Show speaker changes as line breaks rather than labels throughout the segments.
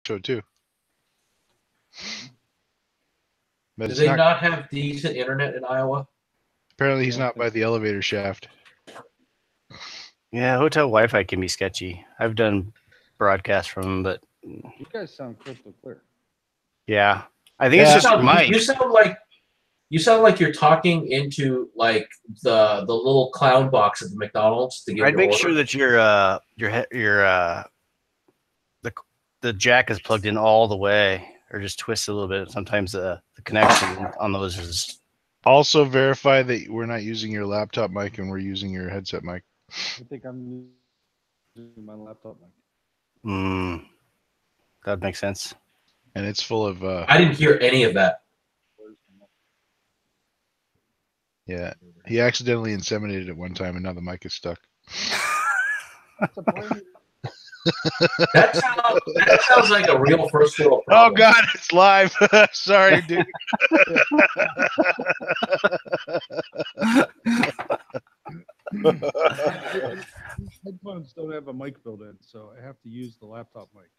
show too. But
Do
it's
they
not.
not have decent internet in Iowa?
Apparently, he's not by the elevator shaft.
Yeah, hotel Wi-Fi can be sketchy. I've done broadcasts from them, but
You guys sound crystal clear.
yeah, I think it's just your mic.
You sound like you're talking into like the little clown box at the McDonald's to give
I'd
your
make
order.
sure that the jack is plugged in all the way, or just twist a little bit. Sometimes the connection on those is.
Also, verify that we're not using your laptop mic and we're using your headset mic.
I think I'm using my laptop mic.
That makes sense.
And it's full of.
I didn't hear any of that.
Yeah, he accidentally inseminated it one time, and now the mic is stuck.
That sounds like a real first world
Oh
problem.
God, it's live. Sorry, dude.
Headphones don't have a mic built in, so I have to use the laptop mic.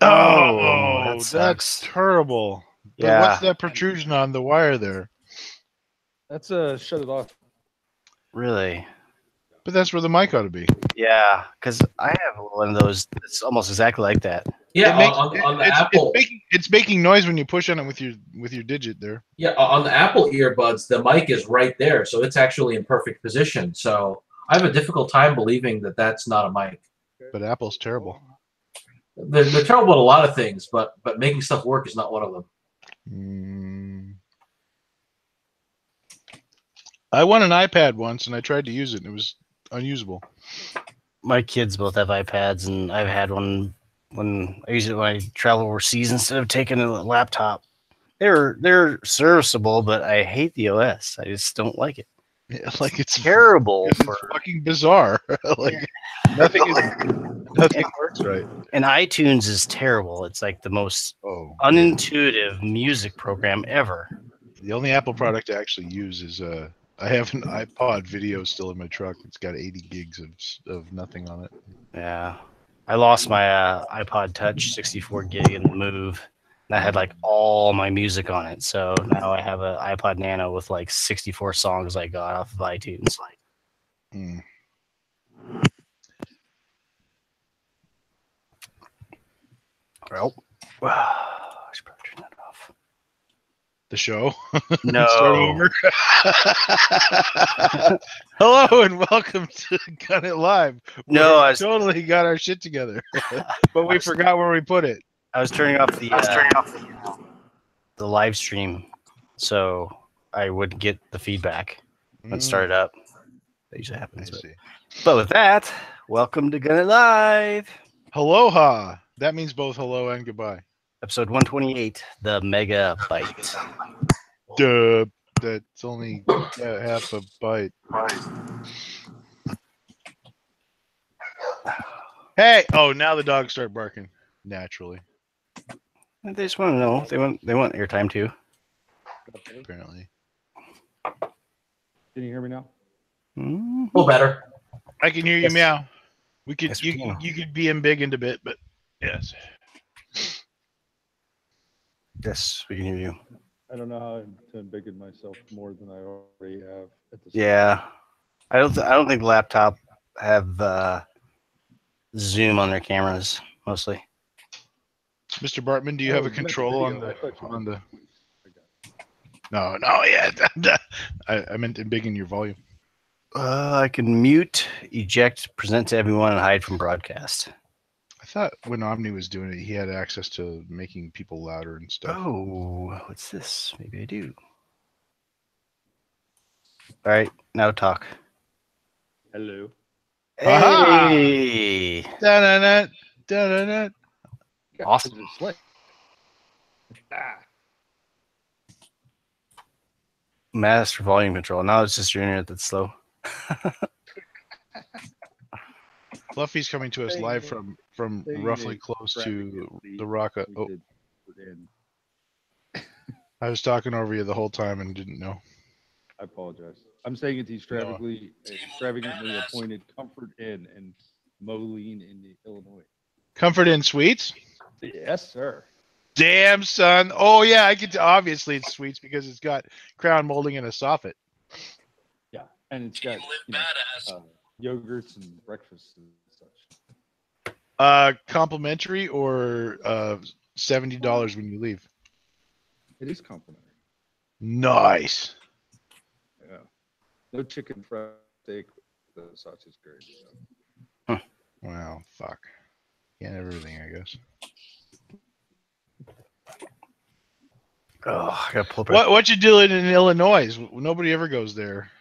Oh,
that
that's terrible. But
Yeah.
what's that protrusion on the wire there?
That's shut it off.
Really?
But that's where the mic ought to be.
Yeah, because I have one of those. It's almost exactly like that.
Yeah,
It makes-
on the Apple.
It's making noise when you push on it with your digit there.
Yeah, on the Apple earbuds, the mic is right there, so it's actually in perfect position. So I have a difficult time believing that that's not a mic.
But Apple's terrible.
They're terrible at a lot of things, but making stuff work is not one of them.
I won an iPad once, and I tried to use it, and it was unusable.
My kids both have iPads, and I've had one when I use it when I travel overseas instead of taking a laptop. They're serviceable, but I hate the OS. I just don't like it.
Yeah, like it's
terrible.
It's fucking bizarre. Like nothing works right.
And iTunes is terrible. It's like the most unintuitive music program ever.
The only Apple product I actually use is I have an iPod video still in my truck. It's got 80 gigs of nothing on it.
Yeah. I lost my iPod Touch 64 gig in the move. That had like all my music on it. So now I have an iPod Nano with like 64 songs I got off of iTunes. Well, I should probably turn that off.
The show?
No.
Start over. Hello and welcome to Gunnit Live.
No,
I totally got our shit together, but we forgot where we put it.
I was turning off the live stream, so I would get the feedback when it started up. That usually happens. But with that, welcome to Gunnit Live.
Aloha. That means both hello and goodbye.
Episode 128, the Mega Byte.
Duh. That's only half a byte. Hey! Oh, now the dogs start barking. Naturally.
They just want to know. They want airtime too.
Apparently.
Can you hear me now?
A little better.
I can hear you meow. We could
Yes,
you could be embiggened a bit, but yes.
Yes, we can hear you.
I don't know how to embiggen myself more than I already have.
Yeah, I don't think laptop have zoom on their cameras mostly.
Mr. Bartman, do you have a control on the? No, yeah. I meant embiggen your volume.
I can mute, eject, present to everyone, and hide from broadcast.
I thought when Omni was doing it, he had access to making people louder and stuff.
Oh, what's this? Maybe I do. All right, now talk.
Hello.
Hey.
Da-da-da, da-da-da.
Awesome. Master volume control. Now it's just your internet that's slow.
Fluffy's coming to us live from roughly close to the rock. Oh, I was talking over you the whole time and didn't know.
I apologize. I'm saying it's extravagantly appointed Comfort Inn in Moline, Illinois.
Comfort Inn Suites?
Yes, sir.
Damn, son. Oh yeah, I could. Obviously, it's sweets because it's got crown molding and a soffit.
Yeah, and it's got yogurts and breakfasts and such.
Complimentary or $70 when you leave.
It is complimentary.
Nice.
Yeah. No chicken fried steak with the sausage gravy.
Wow. Fuck. Can't have everything, I guess.
Oh, I gotta pull up.
What you doing in Illinois? Nobody ever goes there.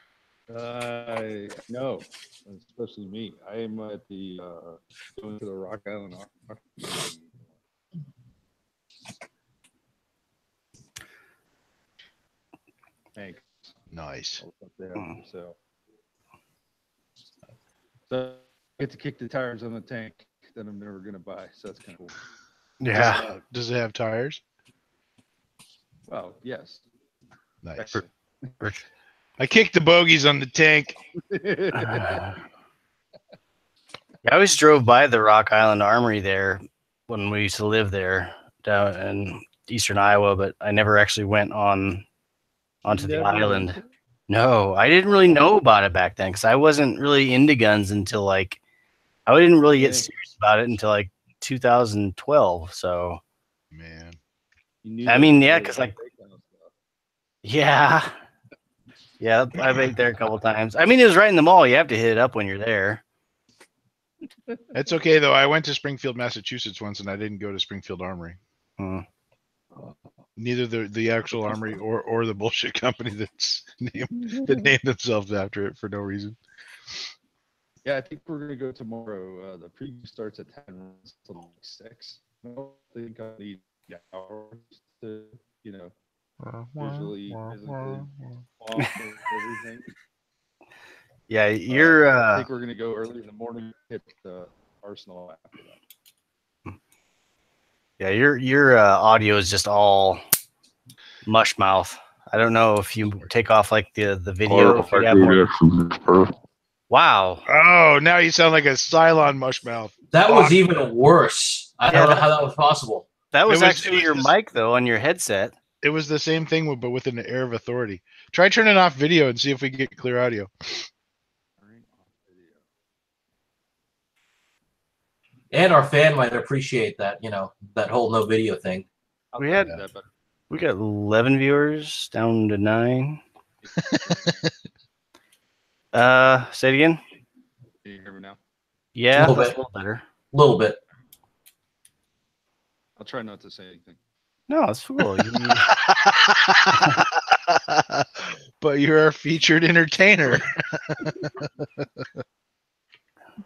No, especially me. I am at the going to the Rock Island. Thanks.
Nice.
So I get to kick the tires on the tank that I'm never gonna buy. So that's kind of cool.
Yeah.
Does it have tires?
Well, yes.
Nice. I kicked the bogeys on the tank.
I always drove by the Rock Island Armory there when we used to live there down in eastern Iowa, but I never actually went onto the island. No, I didn't really know about it back then because I wasn't really into guns until like I didn't really get serious about it until like 2012. So,
man,
I mean, yeah, because like, yeah, I baked there a couple times. I mean, it was right in the mall. You have to hit it up when you're there.
That's okay though. I went to Springfield, Massachusetts once, and I didn't go to Springfield Armory. Neither the actual armory or the bullshit company that named themselves after it for no reason.
Yeah, I think we're gonna go tomorrow. The preview starts at 10, runs till like 6. I don't think I need hours to, visually, physically, everything.
Yeah, you're.
I think we're gonna go early in the morning. Hit the Arsenal after that.
Yeah, your audio is just all mush mouth. I don't know if you take off like the video. If you have more... Wow.
Oh, now you sound like a Cylon mushmouth.
That was even worse. I don't know how that was possible.
That was actually your mic though on your headset.
It was the same thing, but with an air of authority. Try turning off video and see if we get clear audio.
And our fan might appreciate that, that whole no video thing.
We got 11 viewers down to 9. Say it again.
Can you hear me now?
Yeah,
a
little better.
A little bit.
I'll try not to say anything.
No, it's cool.
But you're our featured entertainer.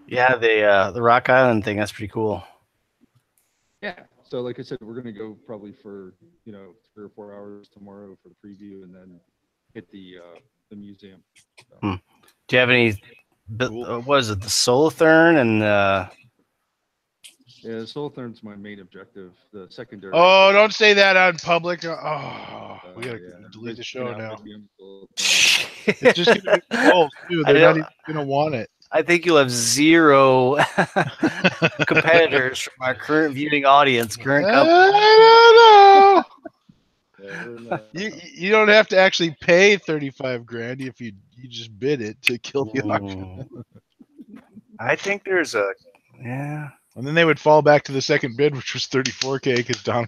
Yeah, the Rock Island thing, that's pretty cool.
Yeah. So like I said, we're gonna go probably for 3 or 4 hours tomorrow for the preview, and then hit the museum. So.
Do you have any? What is it? The Solitherm and
yeah, the Solitherm's my main objective. The secondary.
Oh, don't say that on public. Oh, we gotta delete the show now. It's just gonna be false too. They're not even gonna want it.
I think you'll have 0 competitors from our current viewing audience.
I don't know. You don't have to actually pay $35,000 if you just bid it to kill the auction.
I think there's yeah.
And then they would fall back to the second bid, which was $34,000 because Don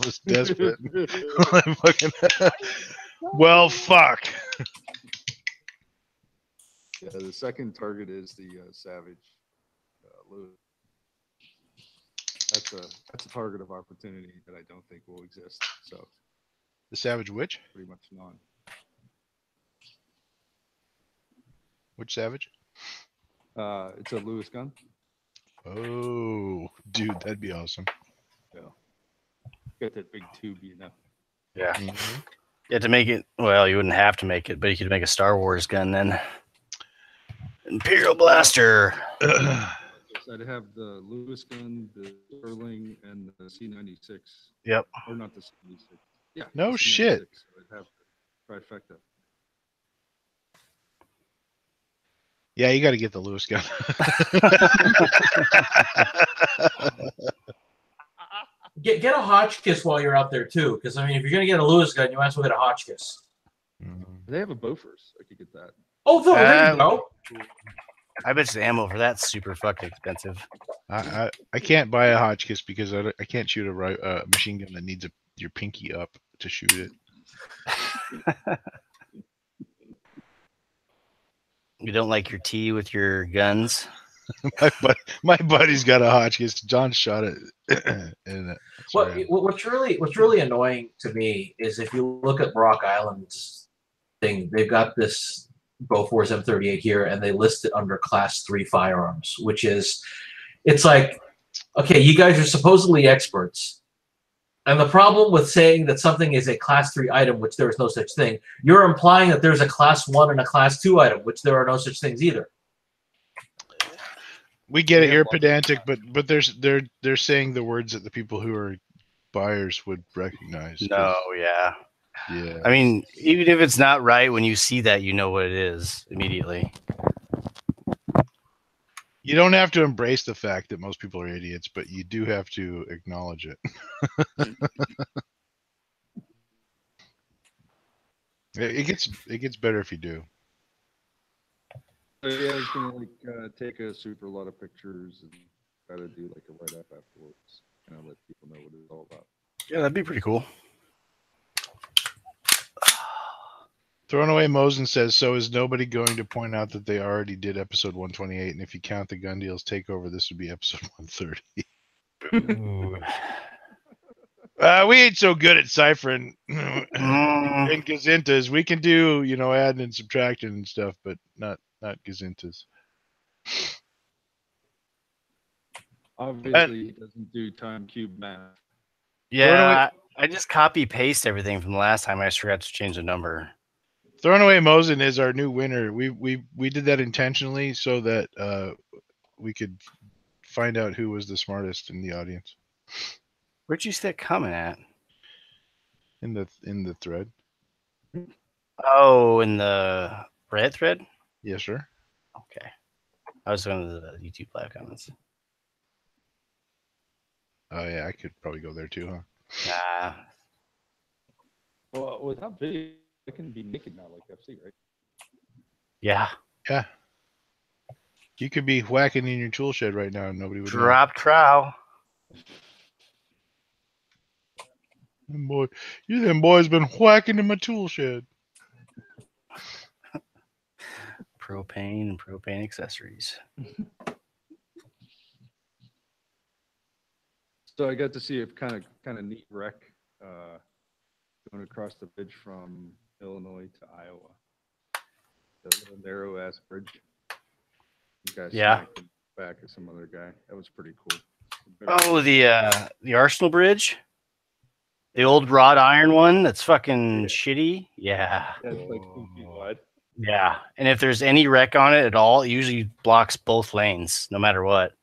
was desperate. Well, fuck.
Yeah, the second target is the Savage Lewis. That's a target of opportunity that I don't think will exist. So
the Savage which?
Pretty much none.
Which Savage?
It's a Lewis gun.
Oh, dude, that'd be awesome.
Yeah. Got that big tube,
Yeah. Mm-hmm. You have to make it. Well, you wouldn't have to make it, but you could make a Star Wars gun then. Imperial Blaster.
I'd have the Lewis gun, the Sterling, and the C96.
Yep.
Or not the C96. Yeah.
No shit.
So I'd have the trifecta.
Yeah, you got to get the Lewis gun.
Get a Hotchkiss while you're out there too, because I mean, if you're gonna get a Lewis gun, you might as well get a Hotchkiss.
They have a Bofors. I could get that.
Oh, there you go.
I bet the ammo for that's super fucking expensive.
I can't buy a Hotchkiss because I can't shoot a machine gun that needs your pinky up to shoot it.
You don't like your tea with your guns?
my buddy's got a Hotchkiss. John shot it. And,
what's really annoying to me is if you look at Rock Island's thing, they've got this Bofors M38 here, and they list it under Class 3 firearms, which is, it's like, okay, you guys are supposedly experts. And the problem with saying that something is a Class 3 item, which there is no such thing, you're implying that there's a Class 1 and a Class 2 item, which there are no such things either.
We get it. You're pedantic, but they're saying the words that the people who are buyers would recognize.
No, yeah.
Yeah.
I mean, even if it's not right, when you see that, you know what it is immediately.
You don't have to embrace the fact that most people are idiots, but you do have to acknowledge it. It gets better if you do.
So yeah, I was gonna take a super lot of pictures and try to do like a write up afterwards, and I'll let people know what it's all about.
Yeah, that'd be pretty cool.
Thrown Away Mosen says, so is nobody going to point out that they already did episode 128, and if you count the gun deals takeover, this would be episode 130. We ain't so good at ciphering and gazintas. We can do, adding and subtracting and stuff, but not gazintas.
Obviously, he doesn't do time cube math.
Yeah, I just copy paste everything from the last time. I just forgot to change the number.
Thrown Away Mosen is our new winner. We did that intentionally so that we could find out who was the smartest in the audience.
Where'd you see that comment at?
In the thread.
Oh, in the Reddit thread?
Yes, sir.
Okay. I was going to the YouTube live comments.
Oh yeah, I could probably go there too, huh?
Nah.
Well, without video, it can be naked now, like FC, right?
Yeah.
Yeah. You could be whacking in your tool shed right now and nobody would know.
Drop trow.
Boy, them boys been whacking in my tool shed.
Propane and propane accessories.
So I got to see a kind of neat wreck going across the bridge from Illinois to Iowa. The little narrow ass bridge. You guys back at some other guy. That was pretty cool.
Oh, the Arsenal Bridge? The old wrought iron one that's fucking shitty? Yeah.
That's like 2 feet wide.
Yeah. And if there's any wreck on it at all, it usually blocks both lanes, no matter what.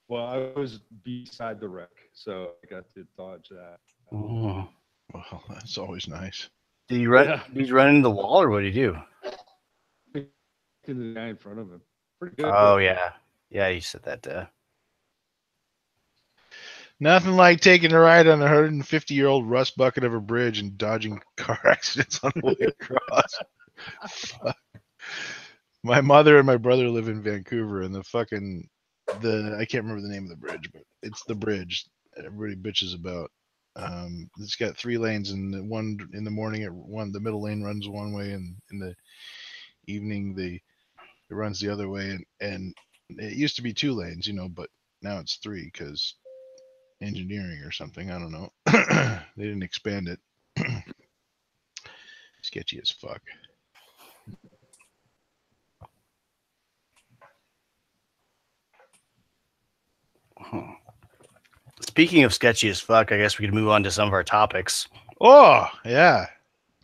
Well, I was beside the wreck, so I got to dodge that.
Ooh.
Well, that's always nice.
Did you run into the wall, or what did you do?
To the guy in front of him. Pretty good.
Oh, yeah. Yeah, you said that.
Nothing like taking a ride on a 150-year-old rust bucket of a bridge and dodging car accidents on the way across. Fuck. My mother and my brother live in Vancouver, and I can't remember the name of the bridge, but it's the bridge everybody bitches about. It's got 3 lanes, and the one in the morning, the middle lane runs one way, and in the evening, it runs the other way. And it used to be 2 lanes, but now it's 3 because engineering or something. I don't know. They didn't expand it. Sketchy as fuck.
Speaking of sketchy as fuck, I guess we could move on to some of our topics.
Oh, yeah.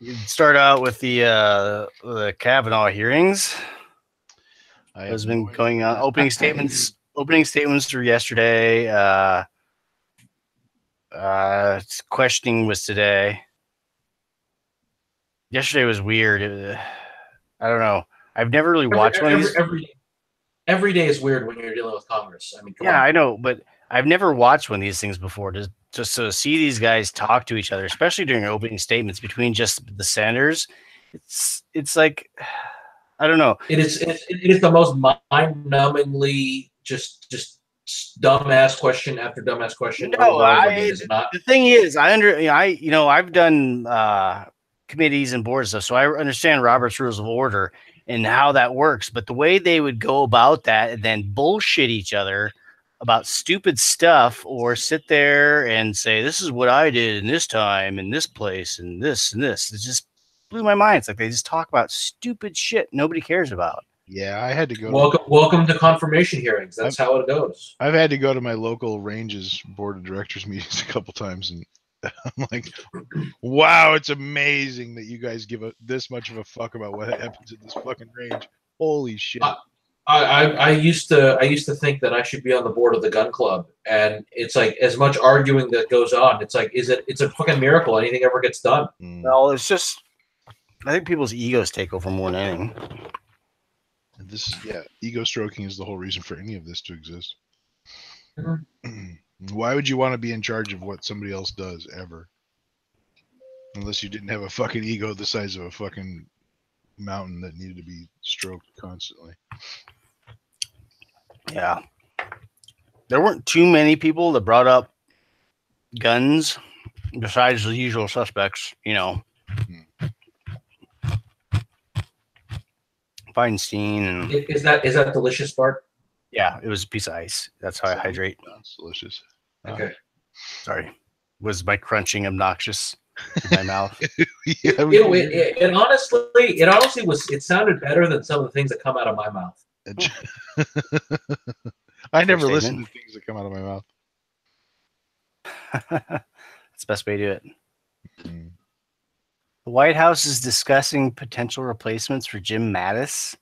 You start out with the Kavanaugh hearings. Has been going on. Opening statements through yesterday. Questioning was today. Yesterday was weird. I don't know. I've never really watched one of these.
Every day is weird when you're dealing with Congress. I mean,
I know, but I've never watched one of these things before. Just to see these guys talk to each other, especially during opening statements between just the senators, it's like I don't know.
It is the most mind-numbingly just dumbass question after dumbass question
No,
over and over again. Is it not?
The thing is, I've done committees and boards stuff, so I understand Robert's Rules of Order and how that works. But the way they would go about that and then bullshit each other about stupid stuff, or sit there and say, "This is what I did in this time, in this place, and this and this," it just blew my mind. It's like they just talk about stupid shit nobody cares about.
Yeah, I had to go.
Welcome to confirmation hearings. That's how it goes.
I've had to go to my local ranges board of directors meetings a couple times, and I'm like, wow, it's amazing that you guys give this much of a fuck about what happens at this fucking range. Holy shit.
I used to think that I should be on the board of the gun club, and it's like as much arguing that goes on. It's like, it's a fucking miracle anything ever gets done.
Well, it's just I think people's egos take over more than anything.
This is ego stroking is the whole reason for any of this to exist. Why would you want to be in charge of what somebody else does ever? Unless you didn't have a fucking ego the size of a fucking mountain that needed to be stroked constantly.
Yeah. There weren't too many people that brought up guns besides the usual suspects, Feinstein and
Is that delicious, Bart?
yeah, it was a piece of ice. That's how I hydrate.
That's delicious.
Okay.
Sorry. Was my crunching obnoxious in my mouth?
It honestly it sounded better than some of the things that come out of my mouth.
I never listen to things that come out of my mouth.
That's the best way to do it. The White House is discussing potential replacements for Jim Mattis.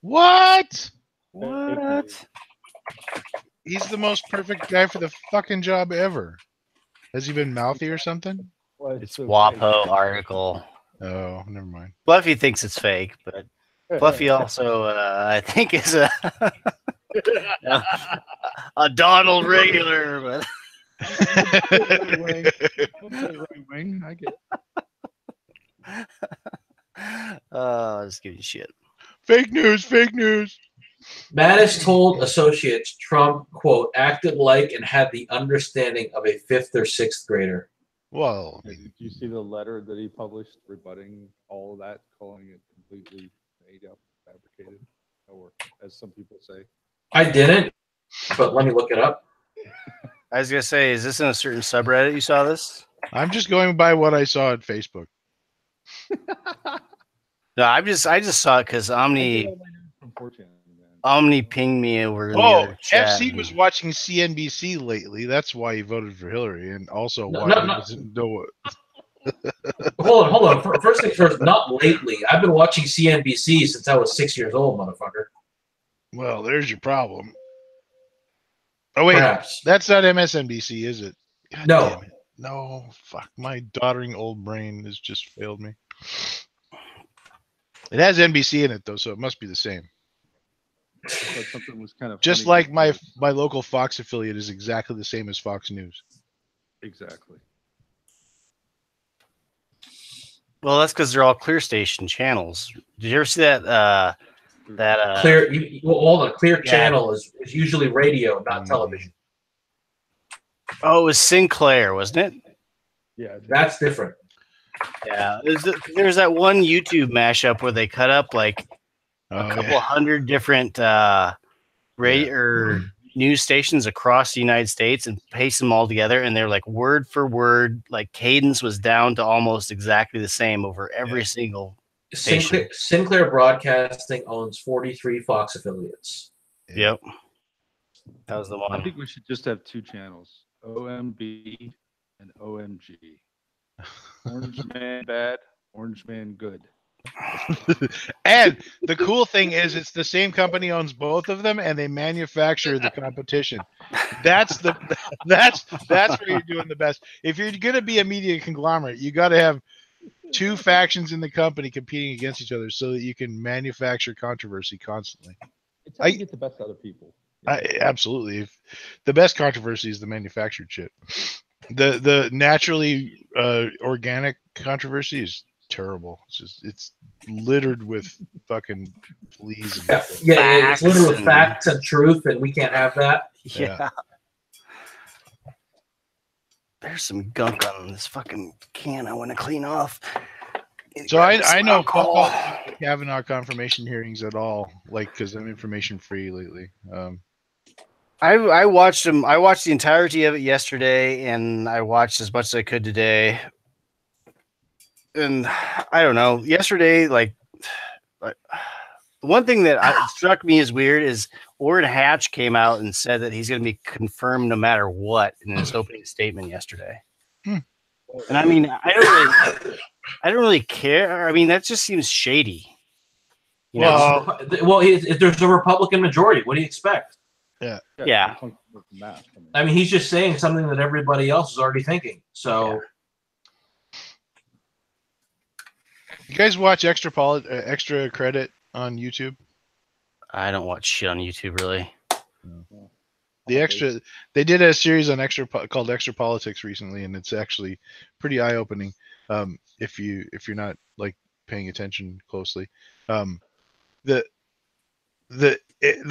What?
What?
He's the most perfect guy for the fucking job ever. Has he been mouthy or something?
Well,
It's
so
WAPO article.
Oh, never mind.
Fluffy thinks it's fake, but Fluffy also, I think, is a Donald regular. But
right wing. I get
I'll just give you shit.
Fake news, fake news.
Mattis told associates Trump, quote, acted like and had the understanding of a 5th or 6th grader.
Well,
Did you see the letter that he published rebutting all of that, calling it completely made up, fabricated, or as some people say?
I didn't, but let me look it up.
I was gonna say, is this in a certain subreddit you saw this?
I'm just going by what I saw on Facebook.
No, I just saw it because Omni pinged me over. In the other chat.
FC was watching CNBC lately. That's why he voted for Hillary, and also why he doesn't know it.
Hold on. First things first, not lately. I've been watching CNBC since I was 6 years old, motherfucker.
Well, there's your problem. Oh, wait.
Perhaps.
That's not MSNBC, is it? God
No.
damn it. No, fuck. My doddering old brain has just failed me. It has NBC in it, though, so it must be the same.
I thought something was kind of
Just
funny
like my local Fox affiliate is exactly the same as Fox News.
Exactly.
Well, that's because they're all Clear Station channels. Did you ever see that?
Clear. All the Clear channel is usually radio, not television.
Oh, it was Sinclair, wasn't it?
Yeah,
That's different.
Yeah, there's that one YouTube mashup where they cut up like a couple hundred different radio or news stations across the United States and paste them all together, and they're like word for word, like cadence was down to almost exactly the same over every single station.
Sinclair Broadcasting owns 43 Fox affiliates.
Yep, that was the one.
I think we should just have 2 channels: OMB and OMG. Orange Man bad, Orange Man good.
And the cool thing is, it's the same company owns both of them, and they manufacture the competition. That's where you're doing the best. If you're going to be a media conglomerate, you got to have 2 factions in the company competing against each other so that you can manufacture controversy constantly.
It's how you get the best out of people.
Absolutely. The best controversy is the manufactured shit. The naturally organic controversy is terrible. It's littered with fucking fleas. And
it's littered with
and-
facts and truth, and we can't have that.
Yeah. There's some gunk on this fucking can I want to clean off.
So I know fuck
alcohol.
all Kavanaugh confirmation hearings at all, like, because I'm information free lately.
I watched them. I watched the entirety of it yesterday, and I watched as much as I could today. And I don't know. Yesterday, like the one thing that struck me as weird is Orrin Hatch came out and said that he's going to be confirmed no matter what in his opening statement yesterday. And I mean, I don't really care. I mean, that just seems shady. You know?
Well, there's a Republican majority. What do you expect?
Yeah.
I mean, he's just saying something that everybody else is already thinking. So,
You guys watch Extra Credit on YouTube?
I don't watch shit on YouTube really.
They did a series on called Extra Politics recently, and it's actually pretty eye opening. If you're not like paying attention closely, the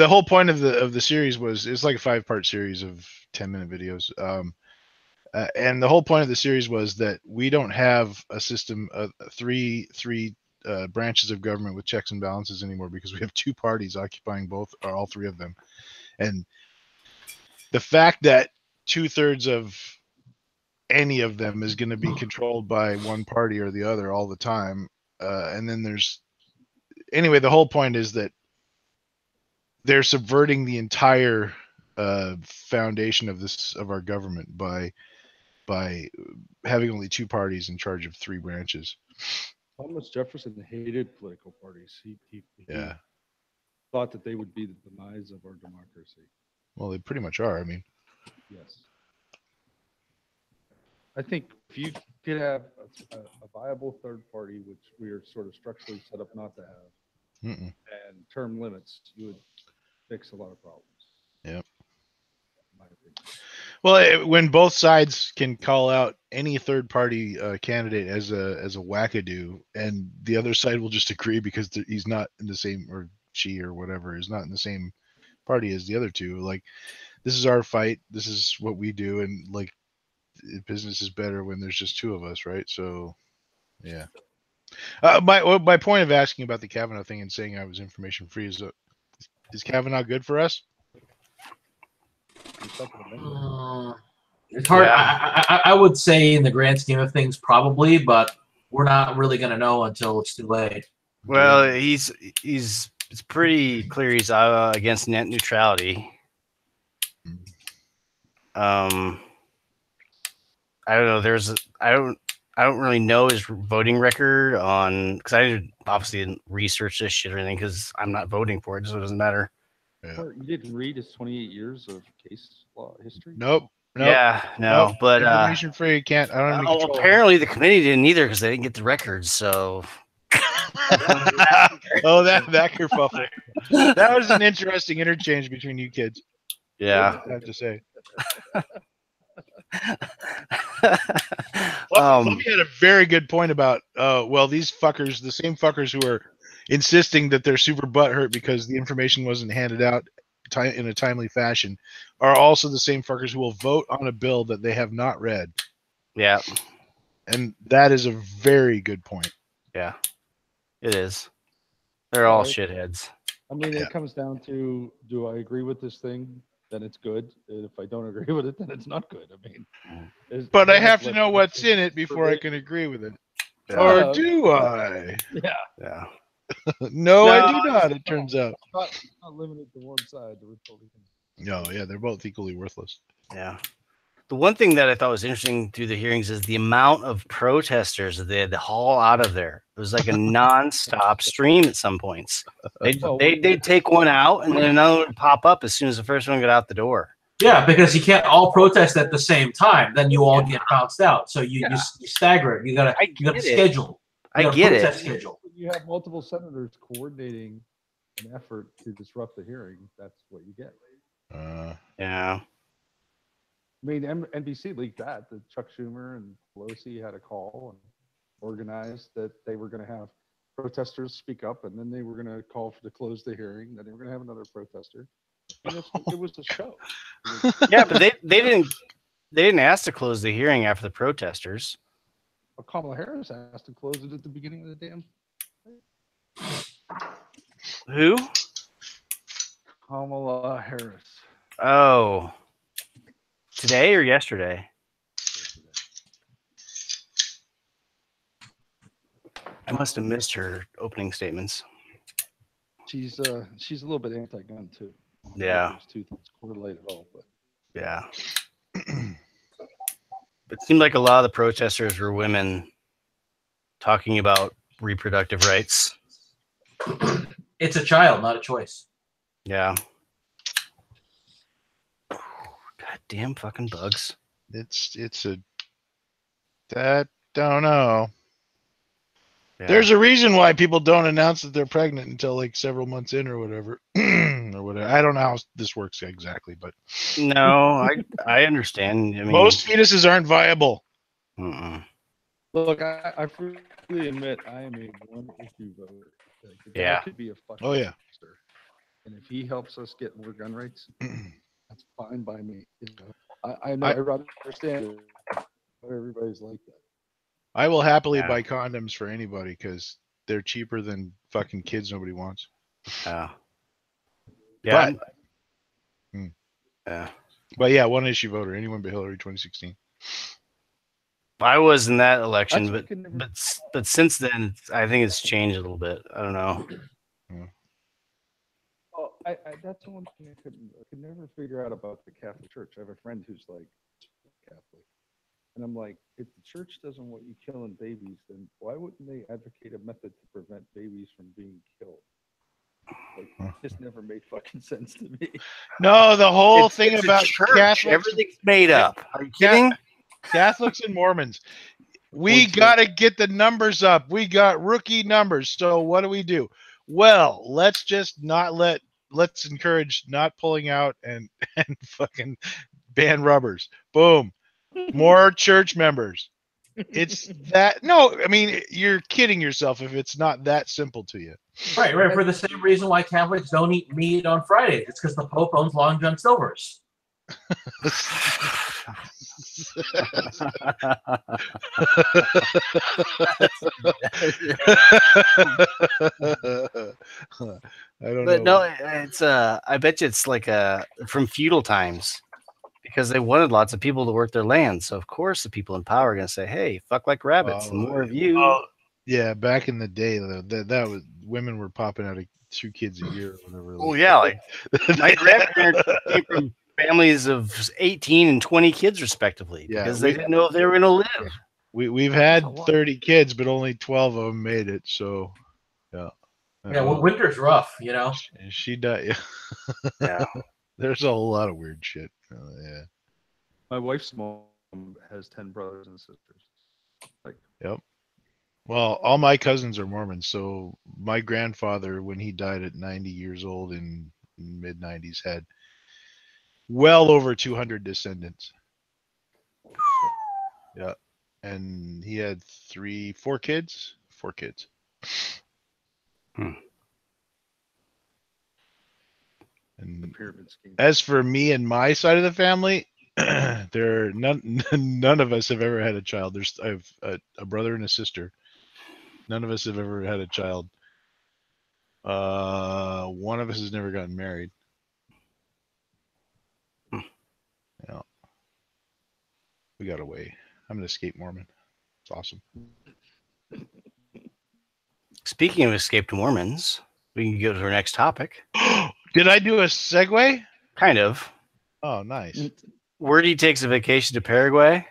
whole point of the series it's like a 5-part series of 10-minute videos. And the whole point of the series was that we don't have a system of three branches of government with checks and balances anymore, because we have 2 parties occupying both or all 3 of them. And the fact that 2/3 of any of them is going to be controlled by one party or the other all the time. And then the whole point is that they're subverting the entire foundation of our government by having only 2 parties in charge of 3 branches.
Thomas Jefferson hated political parties. He thought that they would be the demise of our democracy.
Well, they pretty much are. I mean,
yes. I think if you could have a viable third party, which we are sort of structurally set up not to have, and term limits, you would fix a lot of problems.
Yep.
In my opinion.
Well, when both sides can call out any third party candidate as a wackadoo, and the other side will just agree because he's not in the same, or she or whatever is not in the same party as the other two. Like, this is our fight. This is what we do, and like, business is better when there's just 2 of us, right? So, yeah. My point of asking about the Kavanaugh thing and saying I was information free is Kavanaugh good for us?
It's hard. Yeah. I would say in the grand scheme of things, probably, but we're not really going to know until it's too late.
Well, it's pretty clear he's against net neutrality. I don't know. I don't really know his voting record because I obviously didn't research this shit or anything because I'm not voting for it, so it doesn't matter.
Yeah. You didn't read his 28 years of case law history?
Nope.
Yeah, no.
Nope.
But
information free, can't. I don't have any control.
Apparently the committee didn't either because they didn't get the records. So.
Oh, that kerfuffle. That was an interesting interchange between you kids.
Yeah,
I have to say. Fluffy had a very good point about well, these fuckers, the same fuckers who are insisting that they're super butthurt because the information wasn't handed out in a timely fashion, are also the same fuckers who will vote on a bill that they have not read.
Yeah,
and that is a very good point.
Yeah, it is. They're all shitheads.
I mean, it comes down to, do I agree with this thing? Then it's good. And if I don't agree with it, then it's not good. I mean,
but I have to know what's in it before I can agree with it. Yeah. Or do I?
Yeah.
Yeah.
No, I do not. It turns out.
Not limited to one side. The Republicans.
No, yeah, they're both equally worthless.
Yeah. The one thing that I thought was interesting through the hearings is the amount of protesters that they had to haul out of there. It was like a non-stop stream at some points. They'd take one out and then another would pop up as soon as the first one got out the door.
Yeah, because you can't all protest at the same time. Then you all get bounced out. So you stagger it. You got to schedule.
I get it.
Schedule.
You have multiple senators coordinating an effort to disrupt the hearing. That's what you get.
Yeah.
I mean, NBC leaked that Chuck Schumer and Pelosi had a call and organized that they were going to have protesters speak up, and then they were going to call to close the hearing. Then they were going to have another protester. And it was a show.
Yeah, but they didn't ask to close the hearing after the protesters.
Well, Kamala Harris asked to close it at the beginning of the damn.
Who?
Kamala Harris.
Oh. Today or yesterday? I must have missed her opening statements.
She's a little bit anti-gun too.
Yeah.
Those two things correlate at all, but
Yeah. It seemed like a lot of the protesters were women talking about reproductive rights.
It's a child, not a choice.
Yeah. Goddamn fucking bugs.
It's a that don't know.
Yeah.
There's a reason why people don't announce that they're pregnant until like several months in or whatever. Or whatever. I don't know how this works exactly, but
No, I understand. I mean,
most fetuses aren't viable.
look, I freely admit I am a one-issue voter. Like, the guy
Yeah.
could be a fucking
Oh, yeah.
monster. And if he helps us get more gun rights, that's fine by me. You know, I know I rather understand it, but everybody's like that.
I will happily
Yeah.
buy condoms for anybody because they're cheaper than fucking kids nobody wants.
Yeah.
But-
Yeah.
But yeah, one issue voter, anyone but Hillary 2016.
I was in that election,
That's what I could never-
but since then, I think it's changed a little bit. I don't know.
Oh, that's the one thing I could never figure out about the Catholic Church. I have a friend who's like Catholic, and I'm like, if the church doesn't want you killing babies, then why wouldn't they advocate a method to prevent babies from being killed? Like, this never made fucking sense to me.
No, the whole
It's
thing
a
about
church.
Catholics,
Everything's made up. Are you kidding?
Catholics and Mormons. We got to get the numbers up. We got rookie numbers. So what do? Well, let's just let's encourage not pulling out and fucking ban rubbers. Boom. More church members. It's that. No, I mean, you're kidding yourself if it's not that simple to you.
Right. For the same reason why Catholics don't eat meat on Fridays. It's because the Pope owns Long John Silver's.
I don't
But
know.
no, it's I bet you it's like from feudal times because they wanted lots of people to work their land. So of course the people in power are gonna say, "Hey, fuck like rabbits, the more of you."
Oh, yeah, back in the day, though, that was women were popping out of 2 kids a year or whatever.
Oh yeah, like my grandparents came from families of 18 and 20 kids respectively
Yeah,
because they didn't know if they were gonna live.
We've had
That's a lot.
30 kids, but only 12 of them made it. So, yeah.
Yeah, well, winter's rough, you know.
She died.
Yeah.
There's a whole lot of weird shit. Yeah.
My wife's mom has 10 brothers and sisters. Like,
Yep. Well, all my cousins are Mormons. So my grandfather, when he died at 90 years old in mid 90s, had well over 200 descendants. Yeah. And he had 4 kids. 4 kids.
Hmm.
the
And
pyramid scheme.
as for me and my side of the family, none of us have ever had a child. I have a brother and a sister. None of us have ever had a child. One of us has never gotten married. Yeah. We got away. I'm an escaped Mormon. It's awesome.
Speaking of escaped Mormons, we can go to our next topic.
Did I do a segue?
Kind of.
Oh, nice.
Wordy takes a vacation to Paraguay.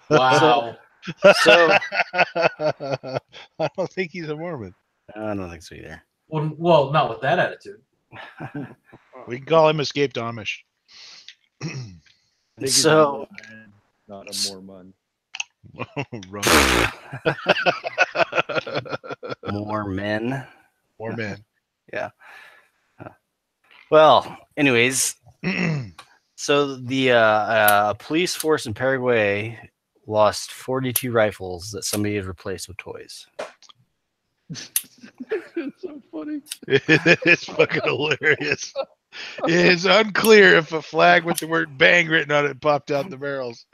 Wow.
So
I don't think he's a Mormon.
I don't think so either.
Well, not with that attitude.
We can call him escaped Amish.
I think he's
So
a Mormon, not a Mormon.
Rumble.
More men.
More men.
Yeah. Well, anyways, so the police force in Paraguay lost 42 rifles that somebody had replaced with toys.
It's so funny.
It's fucking hilarious. It's unclear if a flag with the word bang written on it popped out the barrels.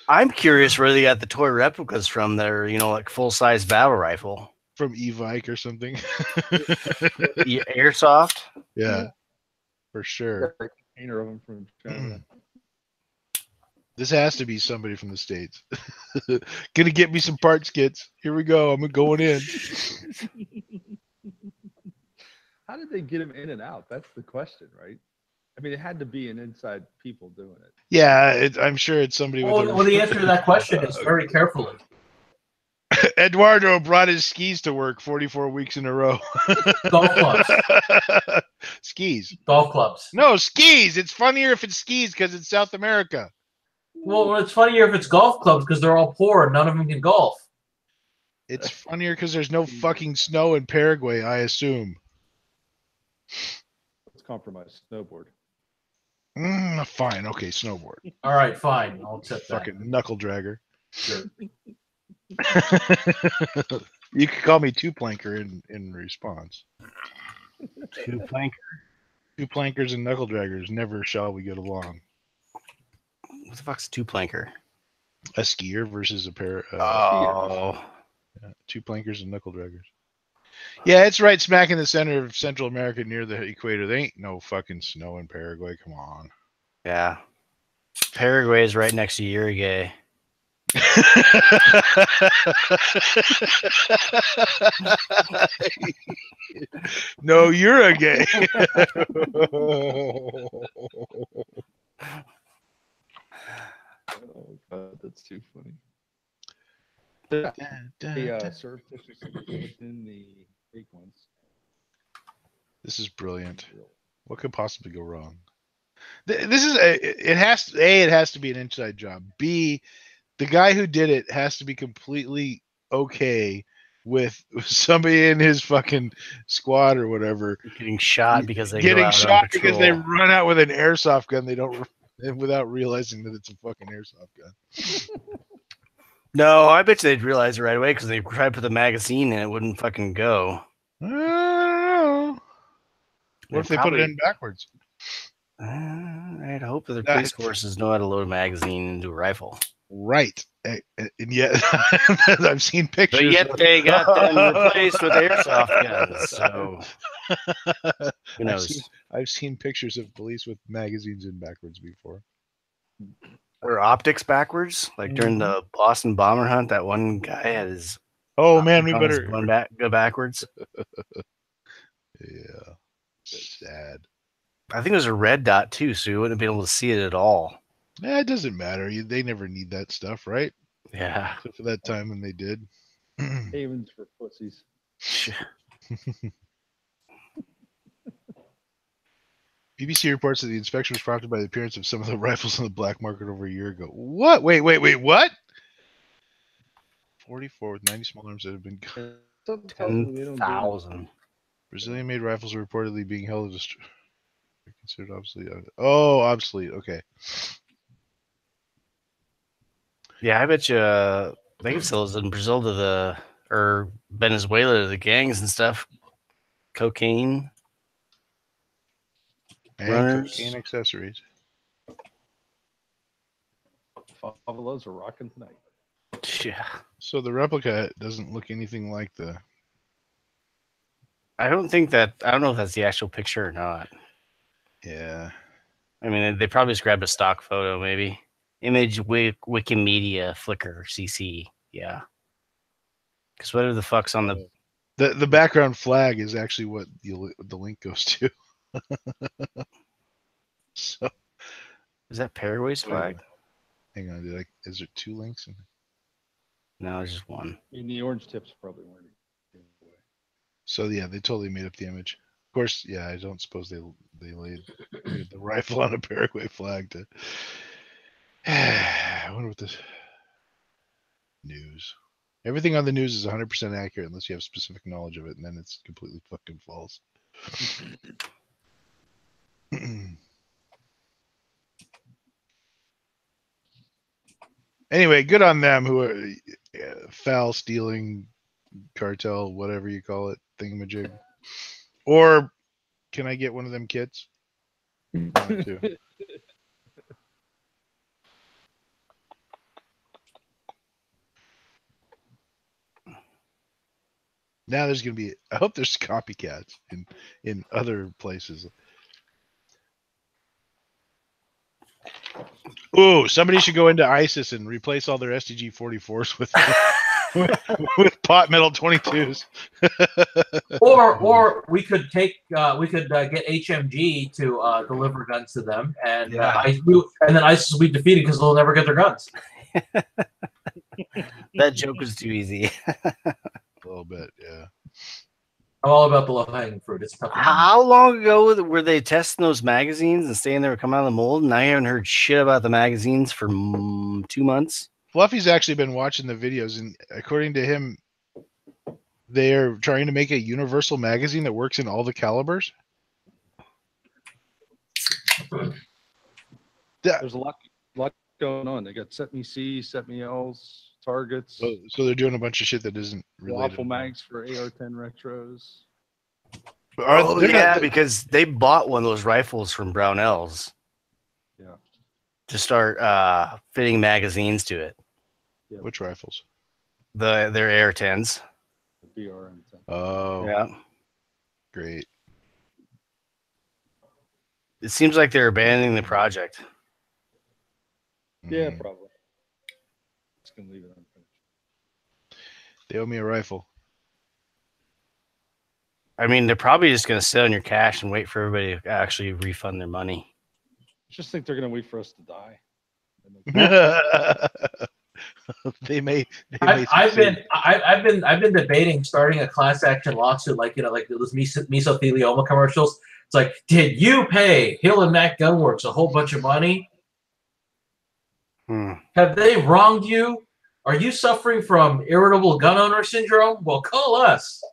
I'm curious where they got the toy replicas from that are, like full-size battle rifle.
From E-Vike or something.
Airsoft?
Yeah, for sure.
Got a container of them from China.
This has to be somebody from the States. Gonna get me some parts kits. Here we go. I'm going in.
How did they get him in and out? That's the question, right? I mean, it had to be an inside people doing it.
Yeah, I'm sure it's somebody with
Well, the answer to that question is very carefully.
Eduardo brought his skis to work 44 weeks in a row.
Golf clubs.
Skis.
Golf clubs.
No, skis. It's funnier if it's skis because it's South America.
Well, it's funnier if it's golf clubs because they're all poor and none of them can golf.
It's funnier because there's no fucking snow in Paraguay, I assume.
Let's compromise. Snowboard.
Fine. Okay, snowboard.
All right, fine. I'll accept that.
Fucking knuckle dragger.
Sure.
You could call me two planker in response.
Two planker.
Two plankers and knuckle draggers. Never shall we get along.
What the fuck's two planker?
A skier versus a pair. Two plankers and knuckle draggers. Yeah, it's right smack in the center of Central America near the equator. There ain't no fucking snow in Paraguay. Come on.
Yeah. Paraguay is right next to Uruguay.
No, you're a gay.
Oh God, that's too funny. The surf within the big ones.
This is brilliant. What could possibly go wrong? This is it has to be an inside job. B, the guy who did it has to be completely okay with somebody in his fucking squad or whatever
Getting shot because they
getting
go out
shot
on
because they
patrol.
run out with an airsoft gun. They don't without realizing that it's a fucking airsoft gun.
No, I bet you they'd realize it right away because they tried to put the magazine in, it wouldn't fucking go.
I don't know. What if they put it in backwards?
I'd hope that the police forces know how to load a magazine into a rifle.
Right. And yet, I've seen pictures.
But yet they got them replaced with airsoft guns. So who knows?
I've seen pictures of police with magazines in backwards before.
Or optics backwards, like during the Boston bomber hunt. That one guy had his.
Oh man, we better
go backwards.
Yeah, sad.
I think it was a red dot too, so you wouldn't have been able to see it at all.
Yeah, it doesn't matter. They never need that stuff, right?
Yeah.
Except for that time when they did.
Havens for pussies.
BBC reports that the inspection was prompted by the appearance of some of the rifles on the black market over a year ago. What? Wait, what? 44 with 90 small arms that have been
10,000.
Brazilian-made rifles are reportedly being held as considered obsolete. Oh, obsolete. Okay.
Yeah, I bet you they can sell those in Brazil to or Venezuela to the gangs and stuff. Cocaine.
And
Runners.
cocaine accessories.
Favelas are rocking tonight.
Yeah.
So the replica doesn't look anything like the.
I don't know if that's the actual picture or not.
Yeah.
I mean, they probably just grabbed a stock photo, maybe. Image Wikimedia Flickr CC. Yeah. Because whatever the fuck's on
the background flag is actually what the link goes to. So.
Is that Paraguay's flag?
Hang on, is there two links?
No, there's just one.
I mean, the orange tips probably weren't.
So yeah, they totally made up the image. Of course, yeah, I don't suppose they They laid the rifle on a Paraguay flag to. I wonder what this news. Everything on the news is 100% accurate unless you have specific knowledge of it, and then it's completely fucking false. Anyway, good on them who are foul stealing cartel, whatever you call it, thingamajig. Or can I get one of them kits? I want to. Now there's going to be, I hope there's copycats in other places. Ooh, somebody should go into ISIS and replace all their STG 44s with pot metal 22s.
Or we could get HMG to deliver guns to them, and then ISIS will be defeated because they'll never get their guns.
That joke was too easy.
A little bit, yeah.
I'm all about the low-hanging fruit. It's tough.
How long ago were they testing those magazines and saying they were coming out of the mold? And I haven't heard shit about the magazines for 2 months.
Fluffy's actually been watching the videos, and according to him, they're trying to make a universal magazine that works in all the calibers.
There's a lot going on. They got set me C, set me L's, targets,
So they're doing a bunch of shit that isn't related.
waffle mags for AR-10 retros.
Because they bought one of those rifles from Brownells.
Yeah.
To start fitting magazines to it.
Yeah.
Which rifles?
Their AR-10s.
The BRM-10.
Oh,
Yeah.
Great.
It seems like they're abandoning the project.
Yeah,
Mhm.
probably. Just gonna leave it unfinished.
They owe me a rifle.
I mean, they're probably just going to sit on your cash and wait for everybody to actually refund their money.
Just think they're gonna wait for us to die.
They may.
I've been debating starting a class action lawsuit, like those mesothelioma commercials. It's like, did you pay Hill and Mac Gunworks a whole bunch of money? Have they wronged you? Are you suffering from irritable gun owner syndrome? Well, call us.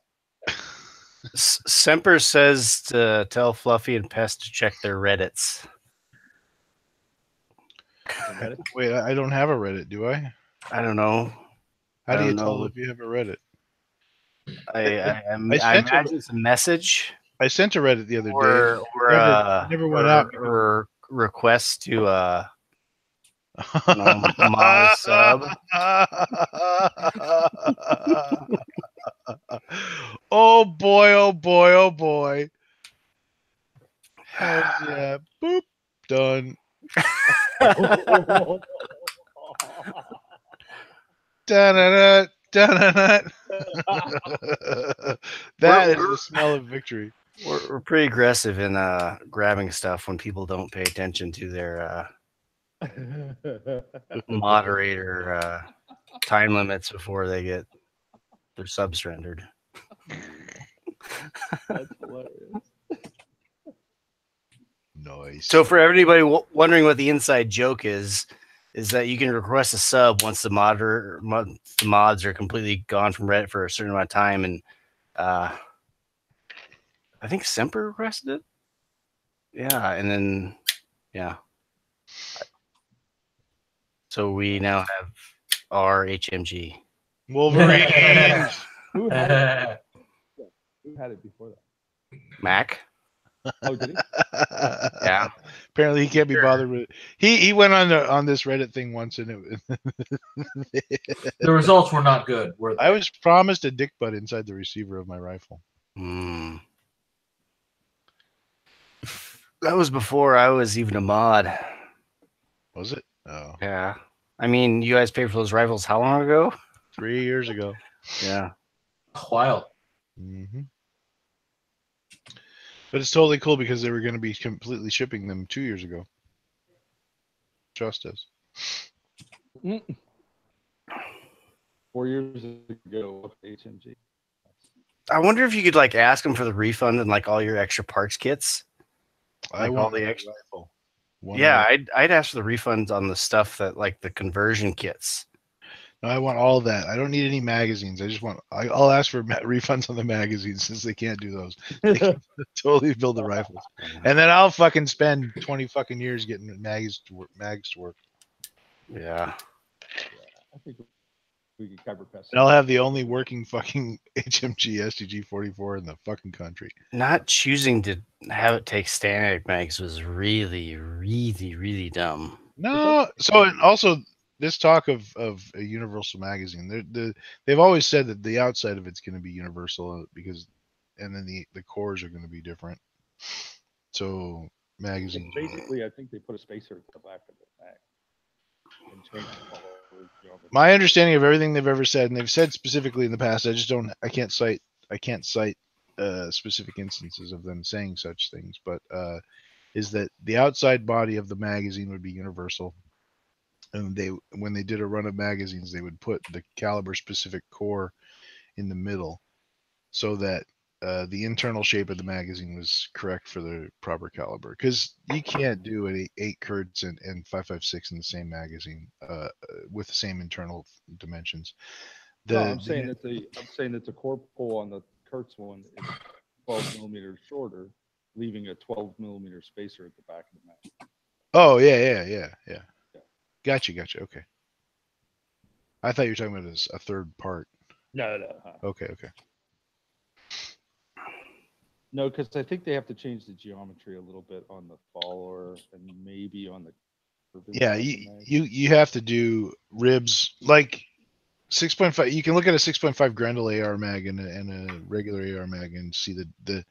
Semper says to tell Fluffy and Pest to check their Reddits.
Wait, I don't have a Reddit, do I?
I don't know.
How do you tell if you have a Reddit?
I imagine it's a message.
I sent a Reddit the other day.
Or
never went out.
Or request to mod sub.
Oh boy, oh boy, oh boy. Yeah, boop, done. Da-na-na, da-na-na. That is the smell of victory.
We're pretty aggressive in grabbing stuff when people don't pay attention to their moderator time limits before they get their subs rendered.
That's hilarious.
Nice.
So for everybody wondering what the inside joke is that you can request a sub once the mods are completely gone from Reddit for a certain amount of time, and I think Semper requested it. Yeah, and then so we now have our HMG.
Wolverine.
Who had it before that?
Mac.
Oh, did he?
Yeah.
Apparently he can't be bothered with it. He went on this Reddit thing once, and
The results were not good. Were they?
I was promised a dick butt inside the receiver of my rifle.
That was before I was even a mod.
Was it? Oh,
Yeah. I mean, you guys paid for those rifles how long ago?
3 years ago.
Yeah.
Wild.
Mm-hmm. But it's totally cool because they were going to be completely shipping them 2 years ago. Trust us.
4 years ago, HMG.
I wonder if you could like ask them for the refund and like all your extra parts kits.
I
Like
want
all the
a
extra.
rifle.
Yeah, I'd ask for the refunds on the stuff that like the conversion kits.
No, I want all that. I don't need any magazines. I just want. I'll ask for refunds on the magazines since they can't do those. They can totally build the rifles, and then I'll fucking spend 20 fucking years getting mags to work.
Yeah.
I think we could cover pest.
And I'll have the only working fucking HMG STG 44 in the fucking country.
Not choosing to have it take static mags was really, really, really dumb.
No, so and also this talk of a universal magazine, they've always said that the outside of it's going to be universal because, and then the cores are going to be different. So magazines.
Basically, I think they put a spacer at the back of the mag and changed the color geometry.
My understanding of everything they've ever said, and they've said specifically in the past, I can't cite specific instances of them saying such things, but is that the outside body of the magazine would be universal. And when they did a run of magazines, they would put the caliber specific core in the middle so that the internal shape of the magazine was correct for the proper caliber. Because you can't do an 8 Kurtz and 5.56 in the same magazine with the same internal dimensions.
I'm saying that the core pull on the Kurtz one is 12 millimeters shorter, leaving a 12 millimeter spacer at the back of the mag.
Oh yeah. Gotcha. Okay. I thought you were talking about as a third part.
No.
Okay.
No, because I think they have to change the geometry a little bit on the follower and maybe on the.
Yeah, you have to do ribs like 6.5. You can look at a 6.5 Grendel AR mag and a regular AR mag and see the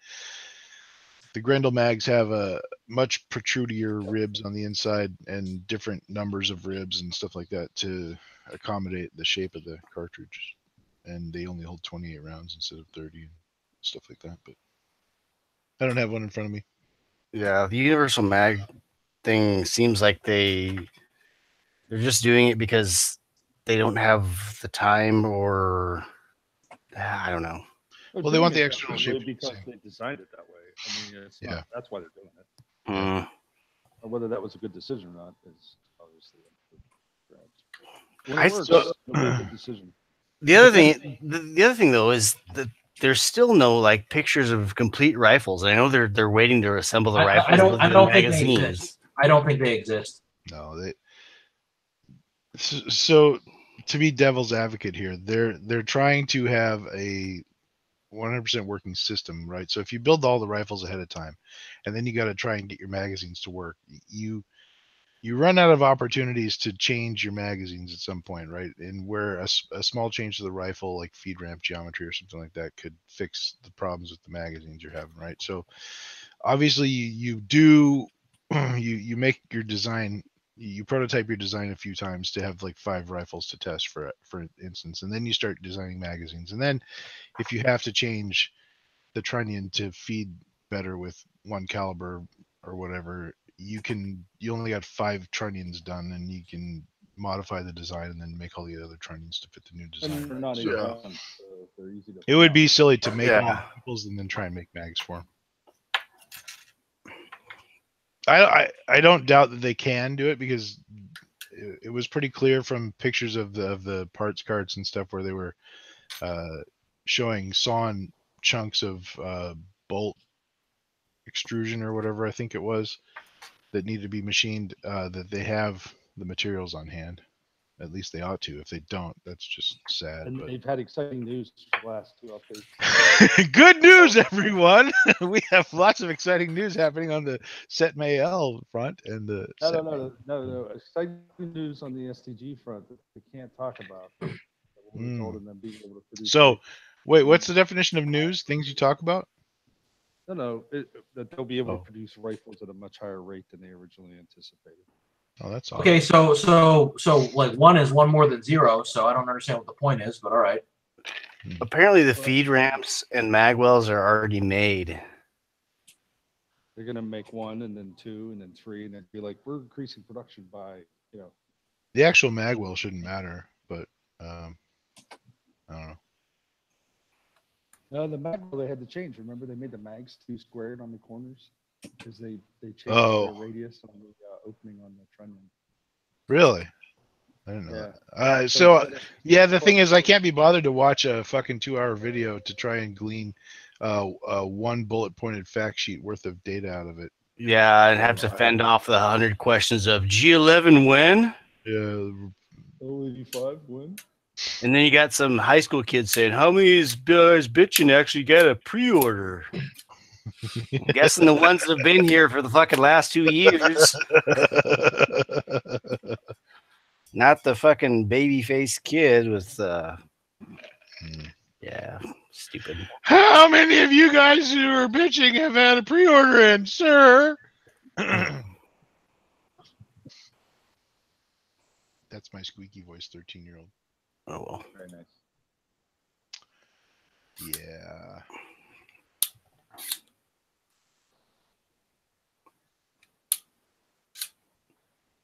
Grendel mags have a much protrudier ribs on the inside and different numbers of ribs and stuff like that to accommodate the shape of the cartridge. And they only hold 28 rounds instead of 30 and stuff like that. But I don't have one in front of me.
Yeah, the universal mag thing seems like they're just doing it because they don't have the time, or I don't know.
Well, they want the external shape
because they designed it that way. I mean, it's not, that's why they're doing it.
Mm.
Whether that was a good decision or not is obviously a good decision.
The other thing though is that there's still no like pictures of complete rifles. I know they're waiting to assemble the rifles.
I don't think they exist. I don't think they exist.
No, they. So to be devil's advocate here, they're trying to have a 100% working system, right? So if you build all the rifles ahead of time, and then you got to try and get your magazines to work, you run out of opportunities to change your magazines at some point, right? And where a small change to the rifle, like feed ramp geometry or something like that, could fix the problems with the magazines you're having, right? So obviously you do you make your design, you prototype your design a few times to have like 5 rifles to test for instance, and then you start designing magazines. And then if you have to change the trunnion to feed better with 1 caliber or whatever, you only got 5 trunnions done, and you can modify the design and then make all the other trunnions to fit the new design.
And they're not even done, so they're easy to.
It would be silly to make rifles and then try and make mags for them. I don't doubt that they can do it, because it was pretty clear from pictures of the parts cards and stuff where they were showing sawn chunks of bolt extrusion or whatever I think it was that needed to be machined, that they have the materials on hand. At least they ought to. If they don't, that's just sad.
And
but
they've had exciting news for the last 2 updates.
Good news, everyone! We have lots of exciting news happening on the SetMail front and the.
No. Exciting news on the STG front that they can't talk about. That will result in them being able to produce.
So, wait, what's the definition of news? Things you talk about?
No. That they'll be able to produce rifles at a much higher rate than they originally anticipated.
Oh, that's awesome.
Okay. So like 1 is 1 more than 0. So I don't understand what the point is, but all right.
Apparently, the feed ramps and magwells are already made.
They're gonna make 1 and then 2 and then 3 and then be like, we're increasing production by,
The actual magwell shouldn't matter, but I don't know.
No, the mag they had to change. Remember, they made the mags too squared on the corners. because they changed
Oh.
the radius on the opening on the trunnion.
Really? I didn't know
Yeah.
that.
So
So
instead of-
yeah, the thing is, I can't be bothered to watch a fucking 2-hour video to try and glean one bullet pointed fact sheet worth of data out of it.
Yeah, I'd have to fend off the 100 questions of G11 when?
Yeah,
085 when?
And then you got some high school kids saying, how many of these guys bitching actually got a pre-order? I'm guessing the ones that have been here for the fucking last 2 years. Not the fucking baby-faced kid with, yeah, stupid.
How many of you guys who are bitching have had a pre-order in, sir? That's my squeaky voice 13-year-old.
Oh, well.
Very nice.
Yeah.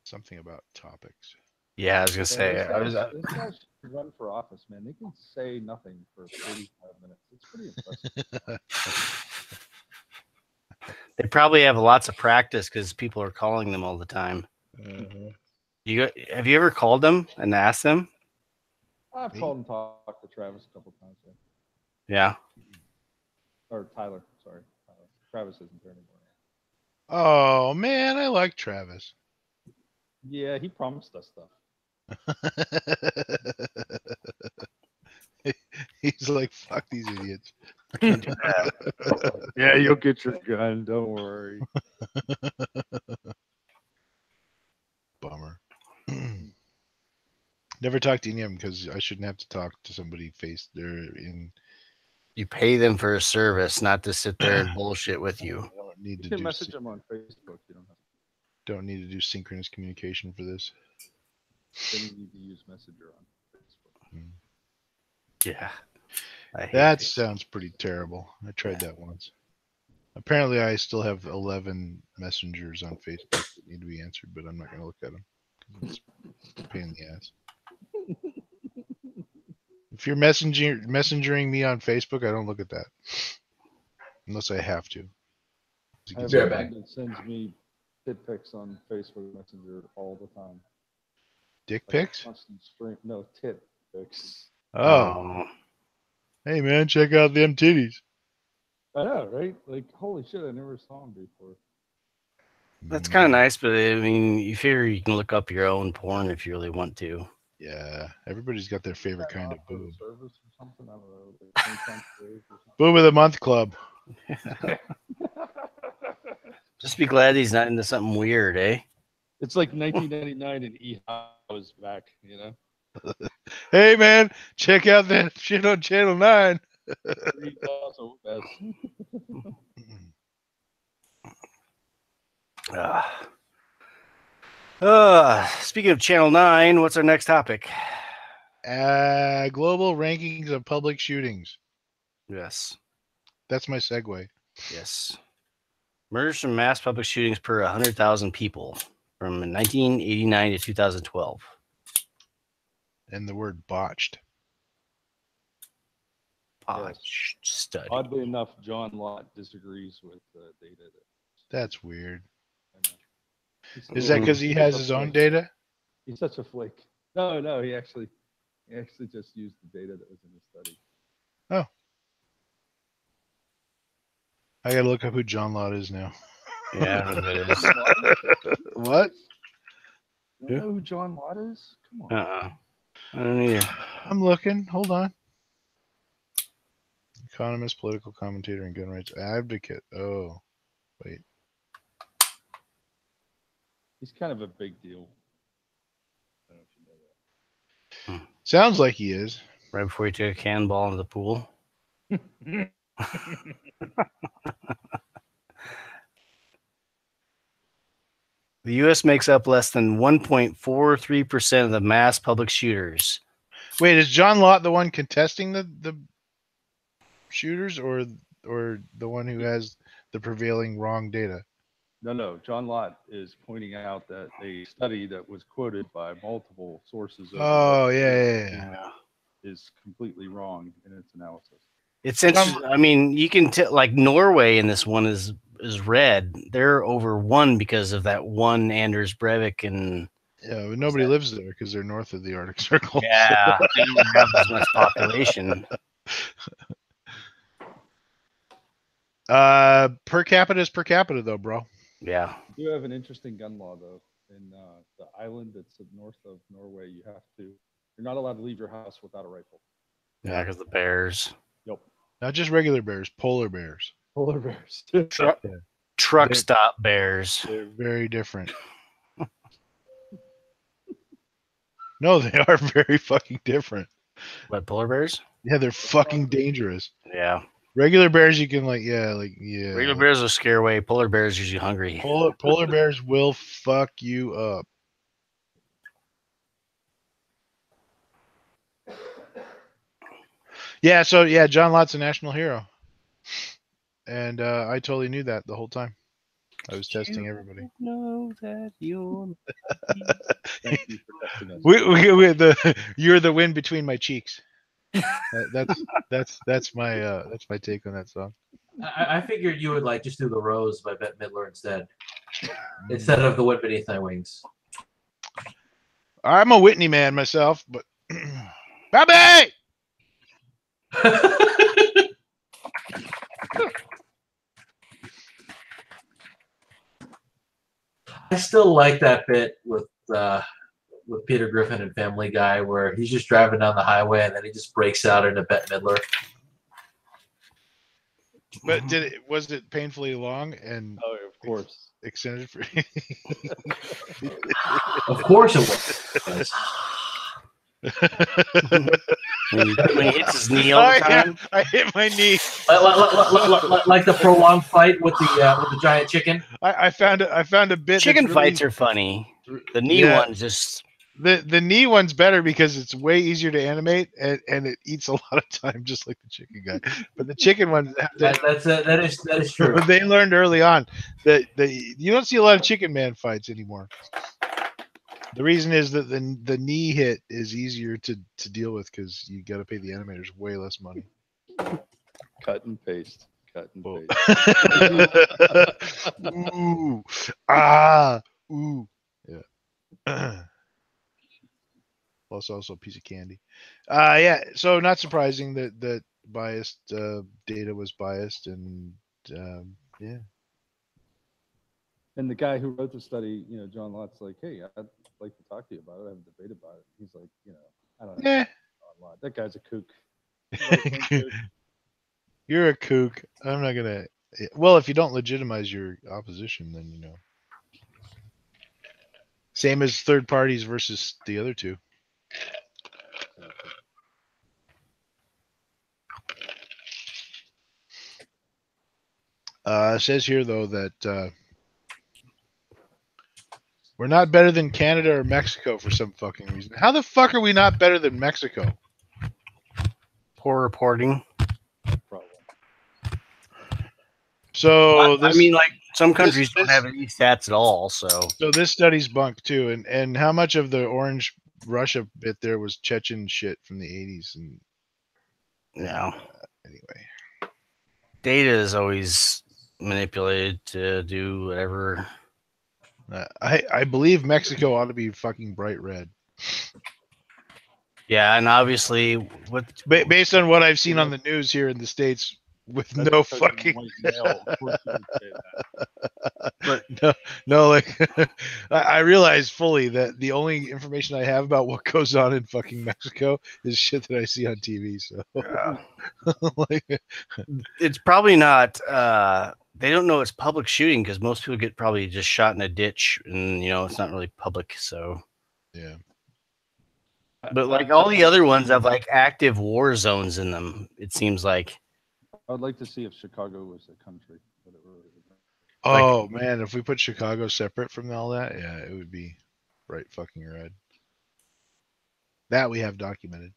Something about topics.
Yeah, I was going to say,
This guy should run for office, man. They can say nothing for 35 minutes. It's pretty impressive.
they probably have lots of practice because people are calling them all the time. Have you ever called them and asked them?
I've called and talked to Travis a couple times.
Yeah.
Or Tyler, sorry. Travis isn't there anymore.
Oh man, I like Travis.
Yeah, he promised us stuff.
He's like, fuck these idiots.
Yeah, you'll get your gun. Don't worry.
Bummer. Never talked to any of them because I shouldn't have to talk to somebody face there in.
You pay them for a service, not to sit there and bullshit with you.
I don't need
You
to
can message them on Facebook. You
don't need to do synchronous communication for this.
then you need to use Messenger on Facebook.
Yeah.
That sounds pretty terrible. I tried that once. Apparently, I still have 11 messengers on Facebook that need to be answered, but I'm not going to look at them. It's a pain in the ass. If you're messengering me on Facebook, I don't look at that unless I have to.
I have
Be right
a
back.
friend that sends me tit pics on Facebook Messenger all the time.
Dick
Like a
pics?
constant stream. No, tit pics.
Oh, hey man, check out them titties.
I know, right? Like, holy shit, I never saw him before.
That's kind of nice, but I mean, you figure you can look up your own porn if you really want to.
Yeah, everybody's got their favorite kind of
Offer a
boob.
service or something? I don't know. Like 20 cents a day or something.
Boob of the month club.
Just be glad he's not into something weird, eh?
It's like 1999 and EHA was back, you know?
Hey man, check out that shit on Channel 9.
3,000 best.
Speaking of Channel 9, what's our next topic?
Global rankings of public shootings.
Yes.
That's my segue.
Yes. Murders from mass public shootings per 100,000 people from 1989 to 2012.
And the word botched.
Botched study.
Oddly enough, John Lott disagrees with the data.
That's weird.
He's
Is that because he has his own data?
He's such a flake. No, he actually just used the data that was in the study.
Oh. I gotta look up who John Lott is now.
Yeah, it is.
What?
You don't know who John Lott is? Come on.
I don't either.
I'm looking. Hold on. Economist, political commentator, and gun rights advocate. Oh, wait.
He's kind of a big deal. I don't know if you know that.
Sounds like he is.
Right before he took a cannonball into the pool. The U.S. makes up less than 1.43% of the mass public shooters.
Wait, is John Lott the one contesting the shooters, or the one who has the prevailing wrong data?
No. John Lott is pointing out that a study that was quoted by multiple sources
Oh, yeah.
is completely wrong in its analysis.
It's interesting. I mean, you can tell, like Norway in this one is is red. They're over 1 because of that one Anders Breivik, and
Yeah, but nobody lives there because they're north of the Arctic Circle. so-
yeah, they don't have as much population.
Per capita is per capita though, bro.
Yeah,
You do have an interesting gun law though. In the island that's north of Norway, you're not allowed to leave your house without a rifle.
yeah, because the bears,
Yep.
Not just regular bears, polar bears.
Polar bears.
truck
They-
stop bears.
They're very different. No, they are very fucking different.
What, polar bears?
Yeah, they're fucking dangerous.
Yeah,
Regular bears, you can
regular bears will scare away. Polar bears usually hungry.
Polar bears will fuck you up. Yeah, so yeah, John Lott's a national hero, and I totally knew that the whole time. I was testing everybody.
Know that you're
Thank you for testing us.
You're the wind between my cheeks. That's my take on that song.
I figured you would like just do the Rose by Bette Midler instead of the Wind Beneath Thy Wings.
I'm a Whitney man myself, but Bobby!
I still like that bit with Peter Griffin and Family Guy where he's just driving down the highway and then he just breaks out into Bette Midler.
But was it painfully long and
Oh, of course.
extended for?
Of course it was.
when he hits his knee all the time.
Yeah, I hit my knee.
Like the prolonged fight with the giant chicken.
I found a bit.
Chicken
that's really-
fights are funny. The knee
Yeah.
one's just
the knee one's better because it's way easier to animate and it eats a lot of time, just like the chicken guy. But the chicken one,
That is true.
they learned early on that you don't see a lot of chicken man fights anymore. The reason is that the knee hit is easier to deal with because you got to pay the animators way less money.
Cut and paste. Cut and
Oh.
paste.
Ooh, ooh, yeah. Plus, also a piece of candy. Yeah. So not surprising that biased data was biased, and yeah.
And the guy who wrote the study, John Lott's like, hey, I'd like to talk to you about it. I have a debate about it. He's like, I don't know.
Yeah.
John Lott. That guy's a kook.
You're a kook. I'm not gonna. Well, if you don't legitimize your opposition, then Same as third parties versus the other two. It says here though that we're not better than Canada or Mexico for some fucking reason. How the fuck are we not better than Mexico?
poor reporting.
Problem.
So
I mean, like some countries don't have any stats at all. So
this study's bunk too, and how much of the orange Russia bit there was Chechen shit from the 80s, and anyway,
data is always manipulated to do whatever.
I believe Mexico ought to be fucking bright red.
Yeah, and obviously with
Based on what I've seen on the news here in the States, with
That's
no
because you're a
fucking
white male. Of course you would say that.
no, like I realize fully that the only information I have about what goes on in fucking Mexico is shit that I see on TV. So, like,
it's probably not. They don't know it's public shooting because most people get probably just shot in a ditch, and it's not really public. So,
yeah.
but like all the other ones have like active war zones in them. It seems like.
I'd like to see if Chicago was a country. But it really isn't.
Oh man, if we put Chicago separate from all that, yeah, it would be bright fucking red. That we have documented.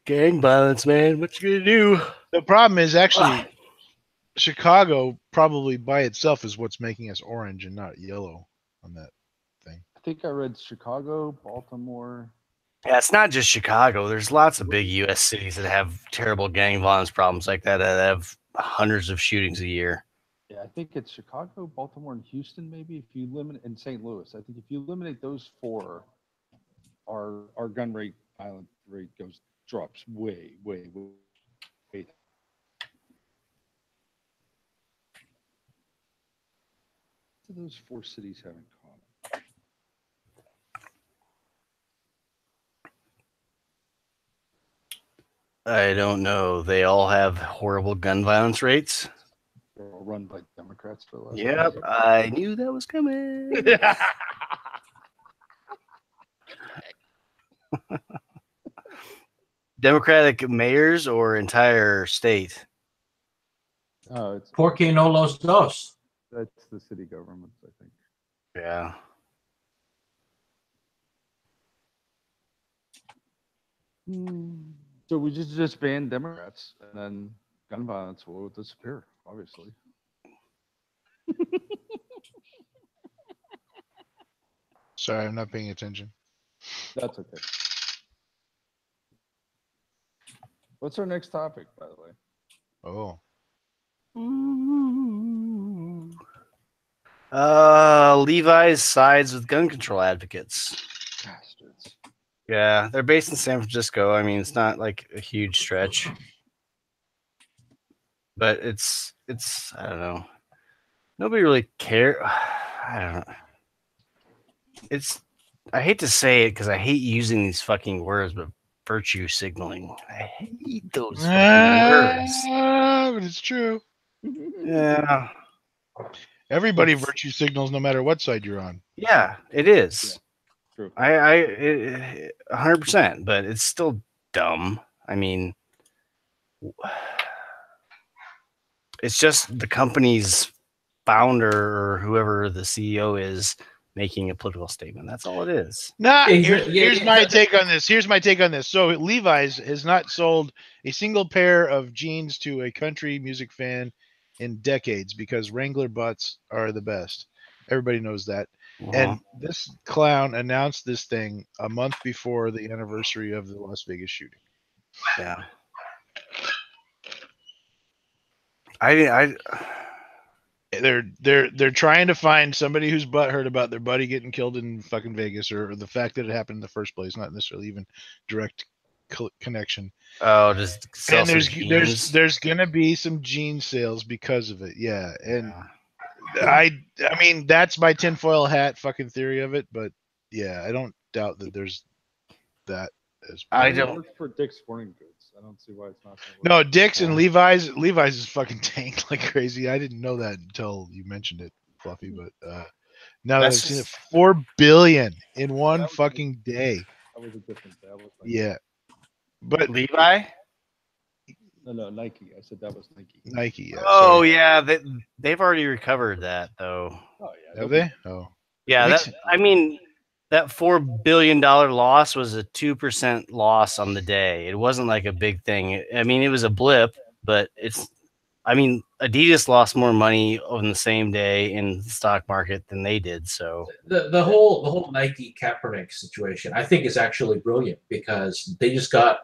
Gang violence, man. What you gonna do?
The problem is actually Chicago probably by itself is what's making us orange and not yellow on that thing.
I think I read Chicago, Baltimore.
Yeah, it's not just Chicago. There's lots of big U.S. cities that have terrible gang violence problems like that have hundreds of shootings a year.
Yeah, I think it's Chicago, Baltimore, and Houston. Maybe if you limit, and St. Louis. I think if you eliminate those four, our gun rate, violent rate drops way. What do those four cities have in common?
I don't know. They all have horrible gun violence rates.
They're all run by Democrats for the last.
Yep, I knew that was coming. Democratic mayors or entire state?
Oh, it's
Porque no los dos.
that's the city governments, I think.
Yeah.
So we just ban Democrats, and then gun violence will disappear. Obviously.
Sorry, I'm not paying attention.
That's okay. What's our next topic, by the way?
Oh,
Levi's sides with gun control advocates.
Bastards.
Yeah, they're based in San Francisco. I mean, it's not like a huge stretch, but it's I don't know. Nobody really care. I don't know. I hate to say it because I hate using these fucking words, but virtue signaling. I hate those fucking words.
but it's true.
Yeah.
Everybody virtue signals no matter what side you're on.
Yeah, it is.
True.
I 100%, but it's still dumb. I mean, it's just the company's founder or whoever the CEO is making a political statement. That's all it is.
Nah, here's
Yeah.
my take on this. Here's my take on this. So Levi's has not sold a single pair of jeans to a country music fan in decades because Wrangler butts are the best. Everybody knows that. And this clown announced this thing a month before the anniversary of the Las Vegas shooting.
Yeah. I
They're trying to find somebody who's butthurt about their buddy getting killed in fucking Vegas, or the fact that it happened in the first place, not necessarily even direct connection.
just sell
And
some jeans.
there's gonna be some jean sales because of it, yeah. And I mean that's my tinfoil hat fucking theory of it, but yeah, I don't doubt that there's that as
I
It
don't.
works for Dick's Sporting Goods. I don't see why it's not. gonna work.
No, Dick's and Levi's is fucking tanked like crazy. I didn't know that until you mentioned it, Fluffy. But now that I've
That's
seen it,
just-
4 billion in one
That was-
fucking day.
That was a different. That was like,
Yeah, but
Levi?
No, Nike. I said that was Nike.
Nike. Yeah,
Oh
sorry.
yeah, they've already recovered that though.
Oh yeah.
Have they? Oh,
Yeah,
Makes-
that I mean that $4 billion loss was a 2% loss on the day. It wasn't like a big thing. I mean, it was a blip, but Adidas lost more money on the same day in the stock market than they did. So
The whole Nike Kaepernick situation, I think, is actually brilliant because they just got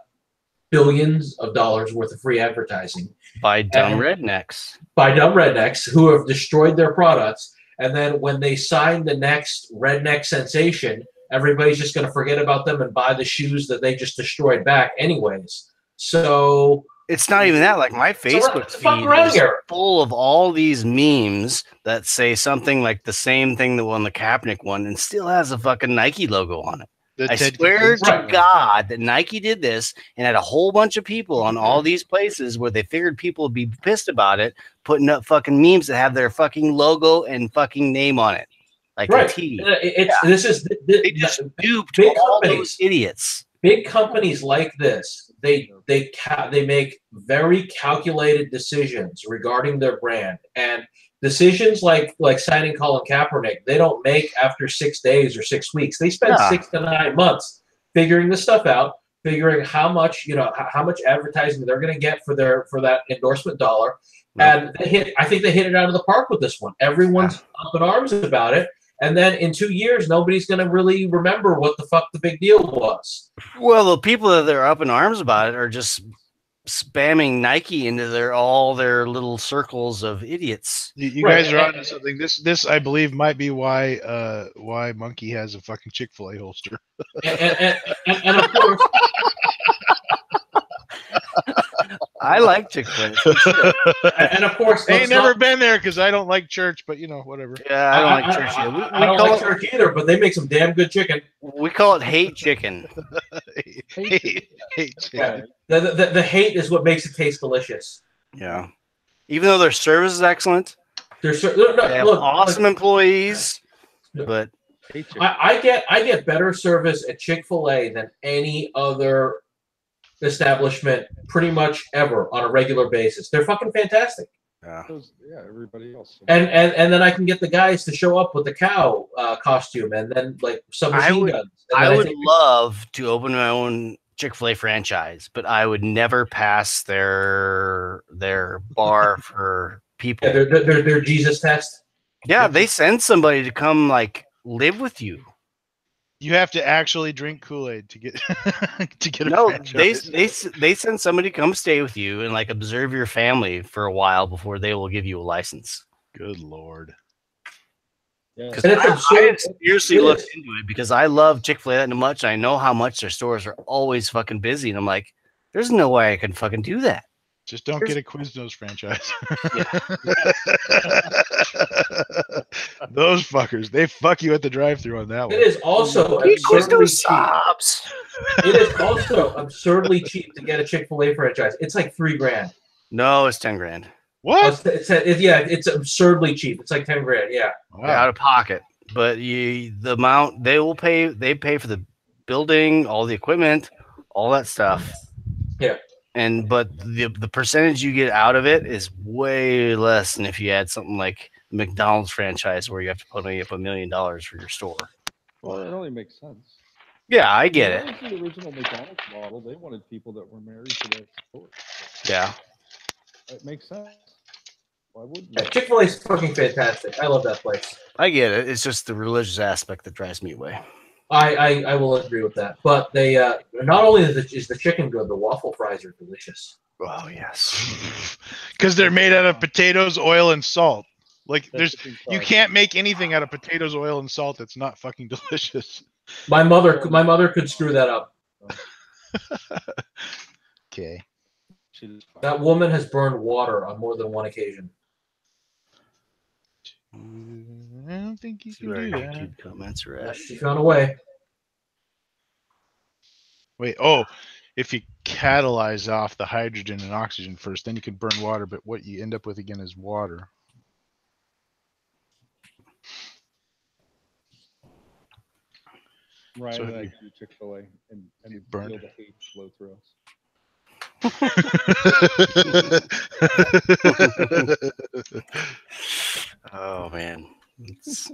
billions of dollars worth of free advertising
by dumb
And-
rednecks.
by dumb rednecks who have destroyed their products. And then when they sign the next redneck sensation, everybody's just going to forget about them and buy the shoes that they just destroyed back anyways. So
It's not even that. Like my Facebook
let's fuck
feed
around
is
here.
full of all these memes that say something like the same thing that won the Kaepernick one, and still has a fucking Nike logo on it.
the
I
Ted
swear
Kaczynski
to
Right.
God that Nike did this and had a whole bunch of people on all these places where they figured people would be pissed about it, putting up fucking memes that have their fucking logo and fucking name on it, like a
right,
T.
this is
They just duped
big
all
companies.
those idiots.
Big companies like this, they make very calculated decisions regarding their brand, and decisions like signing Colin Kaepernick, they don't make after 6 days or 6 weeks. They spend
Yeah.
6 to 9 months figuring this stuff out, figuring how much how much advertising they're going to get for that endorsement dollar. And I think they hit it out of the park with this one. Everyone's up in arms about it. And then in 2 years, nobody's going to really remember what the fuck the big deal was.
Well, the people that are up in arms about it are just spamming Nike into all their little circles of idiots.
You
Right,
guys are
and-
onto something. This I believe might be why Monkey has a fucking Chick-fil-A holster.
And of course,
I like Chick-fil-A.
and of course,
I ain't
let's
never
not-
been there because I don't like church, but whatever.
Yeah, I don't like church.
I,
We
I don't
call
like
it,
church either, but they make some damn good chicken.
we call it hate chicken.
Hate
Yeah.
chicken.
The hate is what makes it taste delicious.
Yeah. Even though their service is excellent,
There's
they have
look,
awesome employees, but
Hate chicken.
I get better service at Chick-fil-A than any other establishment pretty much ever on a regular basis. They're fucking fantastic.
yeah.
Yeah, everybody else.
And then I can get the guys to show up with the cow costume and then like some
I
machine
would-
guns. And
I
then
would
think-
love to open my own Chick-fil-A franchise, but I would never pass their bar for people.
yeah, their Jesus test.
Yeah, they send somebody to come like live with you.
You have to actually drink Kool-Aid to get to get a
No,
franchise.
they send somebody to come stay with you and like observe your family for a while before they will give you a license.
Good Lord.
Yeah.
Because
And it's
I
absurd.
seriously
It
looked
is.
into it because I love Chick-fil-A that much. I know how much their stores are always fucking busy, and I'm like, there's no way I can fucking do that.
Just don't get a Quiznos franchise. Those fuckers, they fuck you at the drive-through on that one.
It is also
These
absurdly
Quiznos
cheap.
sobs.
It is also absurdly cheap to get a Chick-fil-A franchise. It's like $3,000.
No, it's 10 grand.
What?
It's absurdly cheap. It's like $10,000. Yeah.
Wow.
Out of pocket. But the amount they pay for the building, all the equipment, all that stuff.
Yeah.
But the percentage you get out of it is way less than if you had something like McDonald's franchise where you have to put up $1 million for your store.
Well, it only makes sense.
Yeah, I get it.
That was the original McDonald's model. They wanted people that were married to their store.
Yeah.
It makes sense. Why wouldn't
Yeah,
you?
Chick-fil-A is fucking fantastic. I love that place.
I get it. It's just the religious aspect that drives me away.
I will agree with that. But they not only is the chicken good, the waffle fries are delicious.
Oh yes.
Because they're made out of potatoes, oil, and salt. Like
That's
there's
the thing,
you
sorry.
can't make anything out of potatoes, oil, and salt that's not fucking delicious.
My mother could screw that up.
Okay.
She did fine.
That woman has burned water on more than one occasion.
I don't think you
See
can
where
do
our
that.
YouTube comments are
Yeah,
at.
she found a way.
Wait, if you catalyze off the hydrogen and oxygen first, then you can burn water, but what you end up with again is water.
Ryan
So
and I
you-
do Chick-fil-A and
you
feel
burned
the hate flow through us.
Oh man. It's-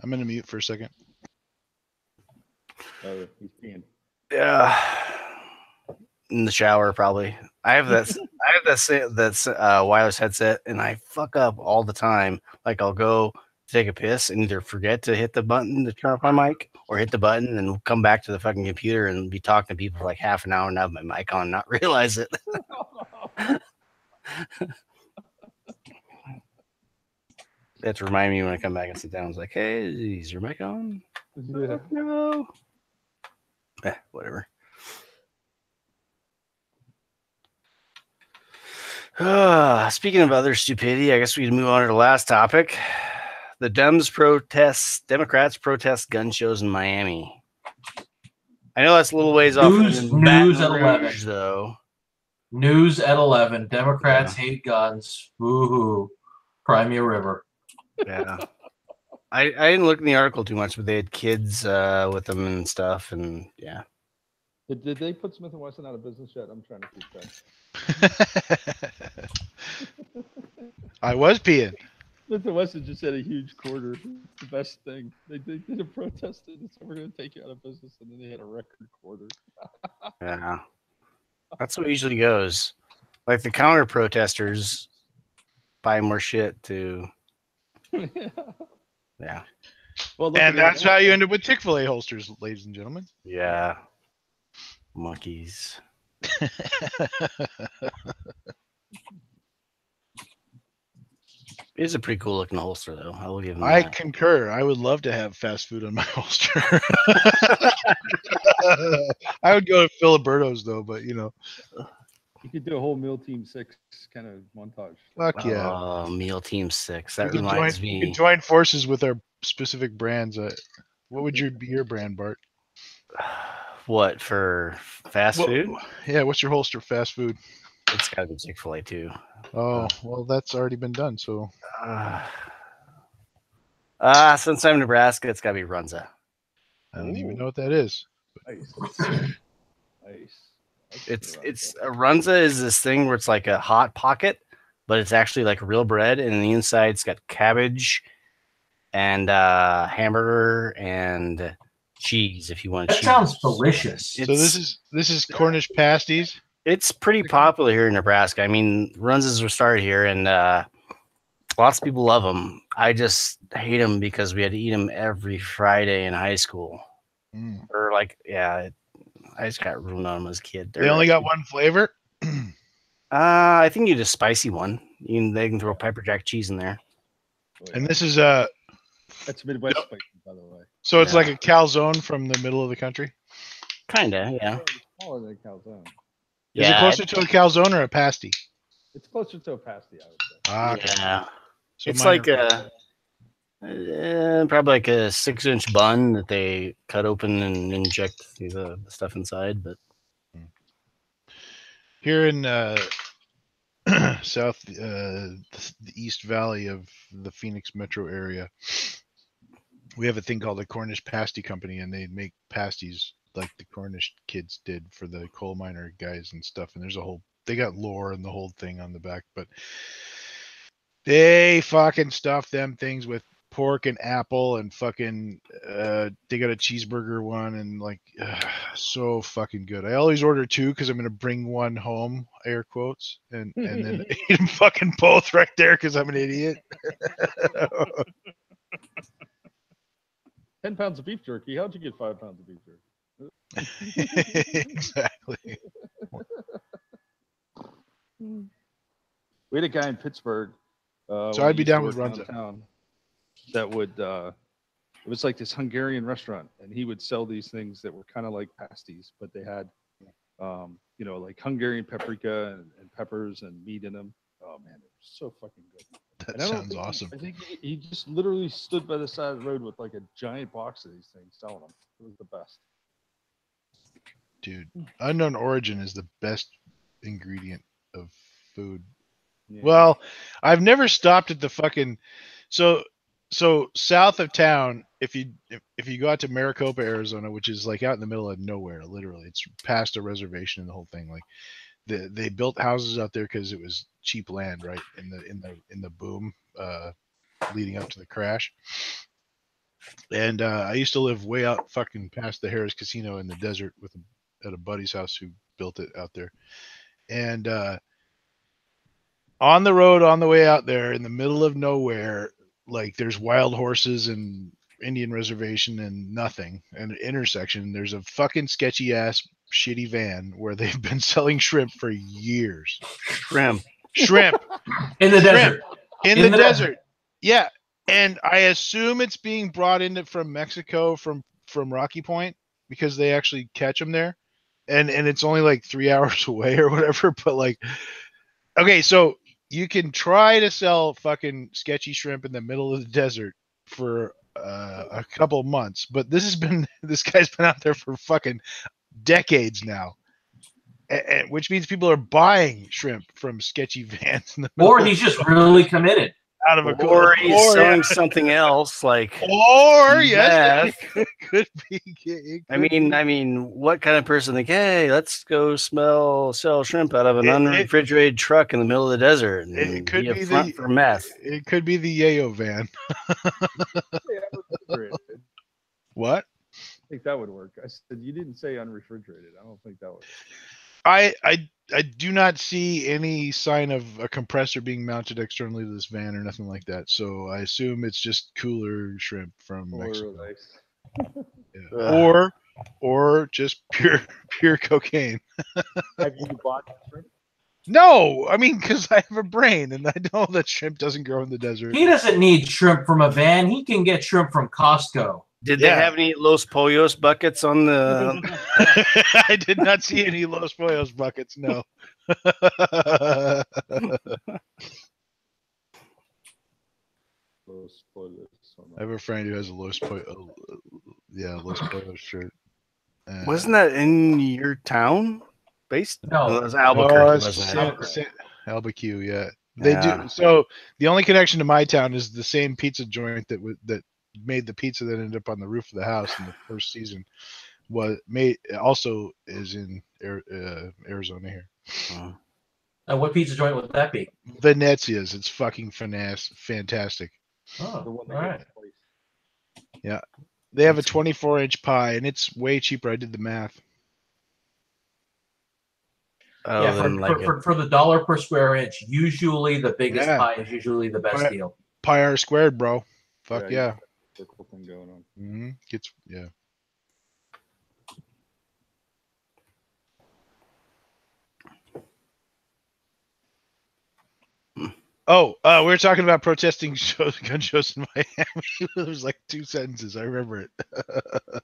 I'm gonna mute for a second.
Oh, he's peeing.
yeah. In the shower, probably. I have that wireless headset, and I fuck up all the time. Like I'll go take a piss and either forget to hit the button to turn off my mic, or hit the button and come back to the fucking computer and be talking to people for like half an hour and have my mic on, and not realize it. They have to remind me when I come back and sit down. It's like, hey, is your mic on?
Yeah.
No. Whatever. Speaking of other stupidity, I guess we can move on to the last topic. The Democrats protest gun shows in Miami. I know that's a little ways off.
News
from Baton
at 11.
Rouge, though.
News at 11. Democrats hate guns. Woohoo. Crimea River.
Yeah. I didn't look in the article too much, but they had kids with them and stuff, and yeah.
Did they put Smith & Wesson out of business yet? I'm trying to keep track.
I was peeing.
Smith & Wesson just had a huge quarter. It's the best thing. They did a protest and said, we're going to take you out of business, and then they had a record quarter.
Yeah. That's what usually goes. Like the counter protesters buy more shit to, yeah.
Well, look
And
at
that's how you end up with Chick-fil-A holsters, ladies and gentlemen.
Yeah. Monkeys. It is a pretty cool looking holster, though. I will give him
I
that.
concur. I would love to have fast food on my holster. I would go to Filiberto's though, but you know,
You could do a whole Meal Team 6 kind of montage.
fuck yeah.
Oh, Meal Team 6. That
We could
reminds
we
me.
could join forces with our specific brands. What would be your brand, Bart?
What for fast
Well,
food?
yeah, what's your holster fast food?
It's got to be Chick-fil-A too.
Oh, well, that's already been done. So
Since I'm Nebraska, it's got to be Runza.
I don't even
Ooh.
know what that is.
Nice. Nice.
It's a Runza is this thing where it's like a hot pocket, but it's actually like real bread, and the inside's got cabbage and hamburger and cheese. If you want,
That
cheese.
sounds delicious.
So this is Cornish pasties.
It's pretty popular here in Nebraska. I mean, Runzas were started here, and lots of people love them. I just hate them because we had to eat them every Friday in high school.
Mm.
Or like, yeah, I just got ruined on them as a kid.
They only got one flavor.
I think you need a spicy one. They can throw pepper jack cheese in there.
And this is
That's Midwest spicy, by the way.
so it's
Yeah.
like a calzone from the middle of the country.
Kinda, yeah.
It's smaller than a calzone.
Is it closer to a calzone or a pasty?
It's closer to a pasty, I would say.
Ah, okay.
Yeah.
So
It's
mine
like
are-
probably like a 6-inch bun that they cut open and inject the stuff inside. But
here in south the East Valley of the Phoenix metro area, we have a thing called the Cornish Pasty Company, and they make pasties like the Cornish kids did for the coal miner guys and stuff. And there's they got lore and the whole thing on the back, but they fucking stuff them things with pork and apple and fucking they got a cheeseburger one and like so fucking good. I always order two because I'm gonna bring one home, air quotes, and then eat them fucking both right there because I'm an idiot.
10 pounds of beef jerky. How'd you get 5 pounds of beef jerky?
Exactly.
We had a guy in Pittsburgh.
So
when
I'd
I
be
used to
down
work
with Runza.
downtown, that would it was like this Hungarian restaurant, and he would sell these things that were kind of like pasties, but they had like Hungarian paprika and peppers and meat in them. Oh man, it was so fucking good.
That
And I don't
sounds
think
awesome.
I think he just literally stood by the side of the road with like a giant box of these things selling them. It was the best.
Dude, unknown origin is the best ingredient of food.
Yeah.
Well, I've never stopped at the fucking so south of town. If you go out to Maricopa, Arizona, which is like out in the middle of nowhere, literally, it's past a reservation and the whole thing. Like they built houses out there because it was cheap land, right? In the boom leading up to the crash. And I used to live way out fucking past the Harris Casino in the desert at a buddy's house who built it out there. And on the road on the way out there in the middle of nowhere, like there's wild horses and Indian reservation and nothing, and an intersection. There's a fucking sketchy ass shitty van where they've been selling shrimp for years.
shrimp.
In the desert.
In the desert. Yeah. And I assume it's being brought in from Mexico from Rocky Point because they actually catch them there. And it's only like 3 hours away or whatever. But like, okay, so you can try to sell fucking sketchy shrimp in the middle of the desert for a couple months, but this guy's been out there for fucking decades now. Which means people are buying shrimp from sketchy vans in the middle
Or he's just really committed.
out of a
Or he's selling
yeah.
something else like.
Or yes,
meth.
it could be.
I mean, what kind of person think, hey, let's go sell shrimp out of an unrefrigerated truck in the middle of the desert? And
It could be
front for meth.
It could be the Yayo van.
I
What?
think that would work. I said you didn't say unrefrigerated. I don't think that would.
I do not see any sign of a compressor being mounted externally to this van or nothing like that. So I assume it's just cooler shrimp from Mexico.
Or ice.
Yeah. Or just pure cocaine.
Have you bought shrimp?
No, I mean, because I have a brain and I know that shrimp doesn't grow in the desert.
He doesn't need shrimp from a van. He can get shrimp from Costco.
Did they have any Los Pollos buckets on the?
I did not see any Los Pollos buckets. No.
Los spoilers.
I have a friend who has a Los Pollos, Los Pollos shirt.
Wasn't that in your town? Based?
No.
It was Albuquerque.
it's
Wasn't it?
Albuquerque, yeah. They do. So the only connection to my town is the same pizza joint that made the pizza that ended up on the roof of the house in the first season. Also is in Arizona here.
And what pizza joint would that be?
Venezia's. It's fucking fantastic.
Oh,
The one
all
that
right.
gets placed.
Yeah. They have a 24-inch pie, and it's way cheaper. I did the math.
Oh,
Yeah,
then like
for the dollar per square inch, usually the biggest
Yeah.
pie is usually the best deal.
Pi R squared, bro. Fuck
you
yeah.
got that circle thing going on.
Mm-hmm. Yeah. Oh, we were talking about protesting gun shows in Miami. There was like 2 sentences. I remember it. Are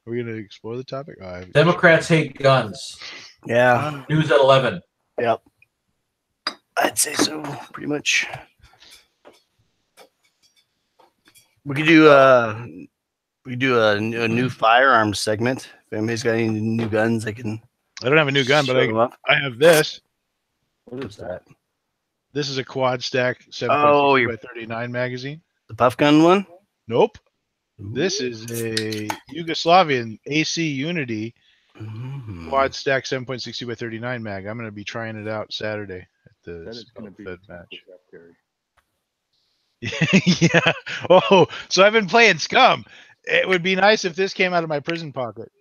we going to explore the topic?
Democrats hate guns.
yeah.
News at 11.
Yep. I'd say so, pretty much. We could do a new firearms segment. If anybody's got any new guns, they can.
I don't have a new gun, but
show them up.
I have this.
What
What's
is that?
that?
This is a quad stack 7.6
Oh,
by 39 magazine.
The puff gun one?
Nope. This is a Yugoslavian AC Unity quad stack 7.62 by 39 mag. I'm going to be trying it out Saturday at the
That is going to be
Fed match.
Carry.
Yeah. Oh, so I've been playing Scum. It would be nice if this came out of my prison pocket.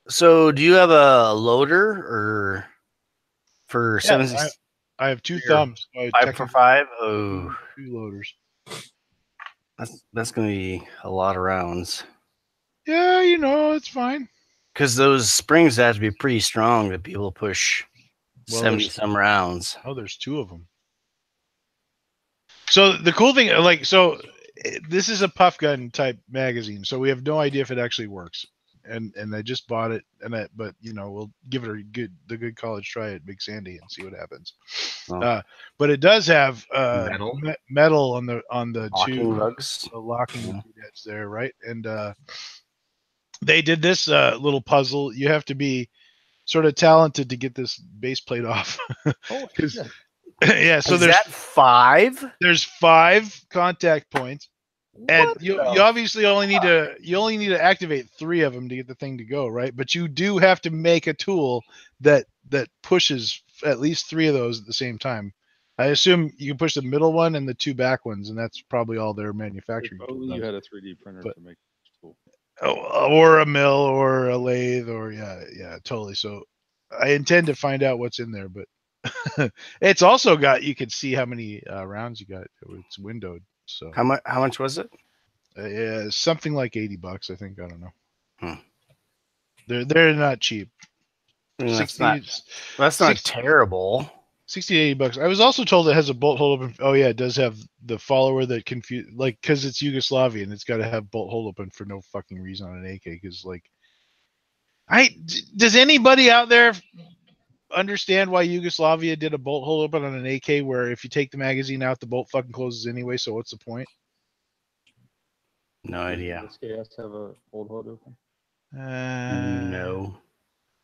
So, do you have a loader or for
Yeah,
7.6?
I have 2
Here.
thumbs. So I
5 for 5? Oh,
2 loaders.
that's going to be a lot of rounds.
Yeah, it's fine.
Because those springs have to be pretty strong to be able to push
Well,
70 some rounds.
Oh, there's 2 of them. So the cool thing, this is a puff gun type magazine, so we have no idea if it actually works. And I just bought it, but we'll give it the good college try at Big Sandy and see what happens.
Oh.
But it does have
Metal?
on the
Locking
2
lugs.
locking doodads there, right? And they did this little puzzle. You have to be sort of talented to get this base plate off.
Oh,
Yeah, so
Is that 5?
there's 5 contact points, and you obviously only need to activate 3 of them to get the thing to go, right? But you do have to make a tool that pushes at least 3 of those at the same time. I assume you can push the middle one and the 2 back ones, and that's probably all their manufacturing.
If only you had a 3D printer to make this tool.
Or a mill or a lathe or yeah, totally. So I intend to find out what's in there, but it's also got, you can see how many rounds you got. It's windowed. So
How much was it?
yeah, something like $80, I think. I don't know. They're not cheap.
That's not terrible.
60 to $80. I was also told it has a bolt hold open. Oh yeah, it does have the follower that because it's Yugoslavian, it's got to have bolt hold open for no fucking reason on an AK. Because does anybody out there understand why Yugoslavia did a bolt hold open on an AK where if you take the magazine out, the bolt fucking closes anyway? So what's the point?
No idea.
Does SKS have a old hold open?
No.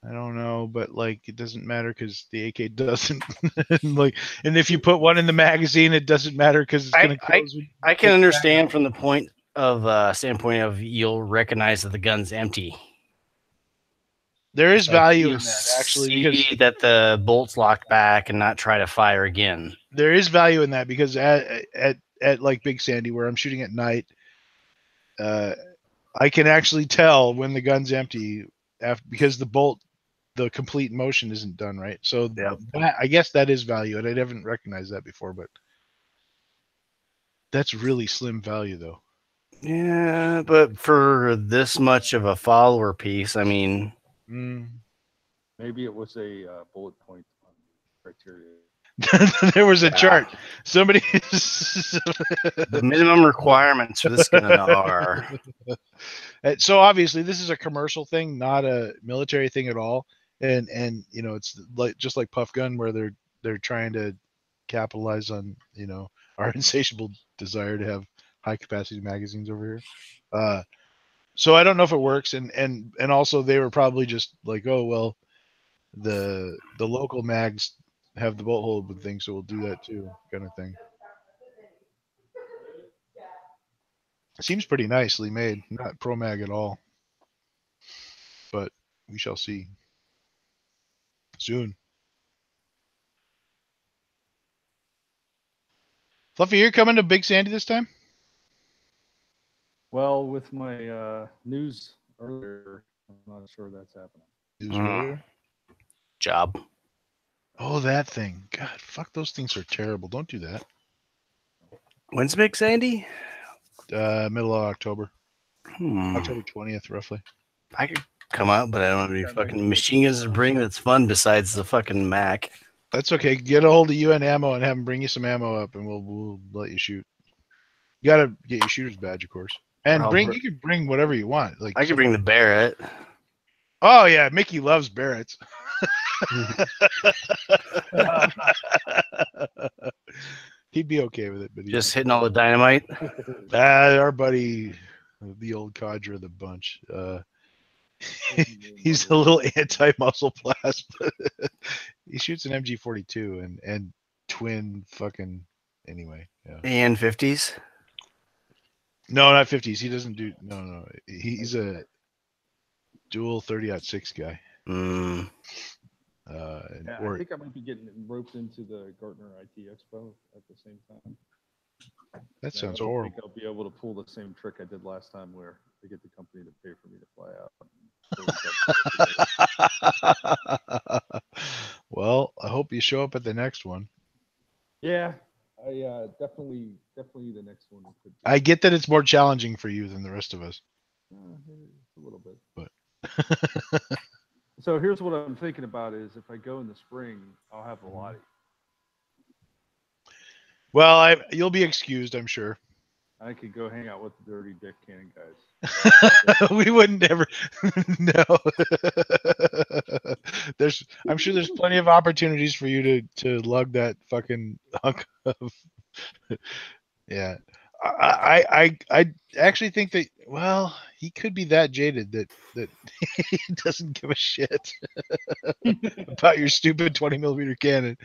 I don't know, but it doesn't matter because the AK doesn't. And if you put one in the magazine, it doesn't matter because it's going to close.
I can understand from the standpoint of you'll recognize that the gun's empty.
There is value in that, actually.
See that the bolt's locked back and not try to fire again.
There is value in that because at Big Sandy, where I'm shooting at night, I can actually tell when the gun's empty because the complete motion isn't done right. So
Yep.
I guess that is value, and I haven't recognized that before, but that's really slim value though.
Yeah, but for this much of a follower piece, I mean,
Maybe it was a bullet point on the criteria.
There was a
Yeah.
chart. Somebody.
the minimum requirements for this gun are.
So obviously, this is a commercial thing, not a military thing at all. And it's like just like Puff Gun, where they're trying to capitalize on our insatiable desire to have high capacity magazines over here. So I don't know if it works, and also they were probably just like, oh well, the local mags have the bolt hole open thing, so we'll do that too, kind of thing. Seems pretty nicely made, not pro mag at all, but we shall see soon. Fluffy, you're coming to Big Sandy this time?
Well, with my news earlier, I'm not sure that's happening.
News earlier?
Job.
Oh, that thing. God, fuck, those things are terrible. Don't do that.
When's Big Sandy?
Middle of October.
Hmm.
October 20th, roughly.
I could come out, but I don't have any fucking machine guns to bring that's fun besides the fucking Mac.
That's okay. Get a hold of UN Ammo and have them bring you some ammo up, and we'll let you shoot. You gotta get your shooter's badge, of course. And you can bring whatever you want. Like
I could bring the Barrett.
Oh yeah, Mickey loves Barretts. He'd be okay with it, but
Just hitting all the dynamite.
Our buddy, the old codger of the bunch, he's a little anti-muscle blast, but he shoots an MG42 and twin fucking anyway. Yeah.
And 50s.
No, not 50s. He doesn't do no. He's a dual 30-06 guy.
Yeah, I think I might be getting roped into the Gartner IT Expo at the same time.
That sounds
I
horrible.
think I'll be able to pull the same trick I did last time, where I get the company to pay for me to fly out.
Well, I hope you show up at the next one.
Yeah, I definitely the next one could be.
I get that it's more challenging for you than the rest of us.
A little bit.
But
so here's what I'm thinking about is if I go in the spring, I'll have a Lottie.
Well, you'll be excused, I'm sure.
I could go hang out with the Dirty Dick Cannon guys.
We wouldn't ever. No. I'm sure there's plenty of opportunities for you to lug that fucking hunk of. Yeah. I actually think that, well, he could be that jaded that he doesn't give a shit about your stupid 20mm cannon.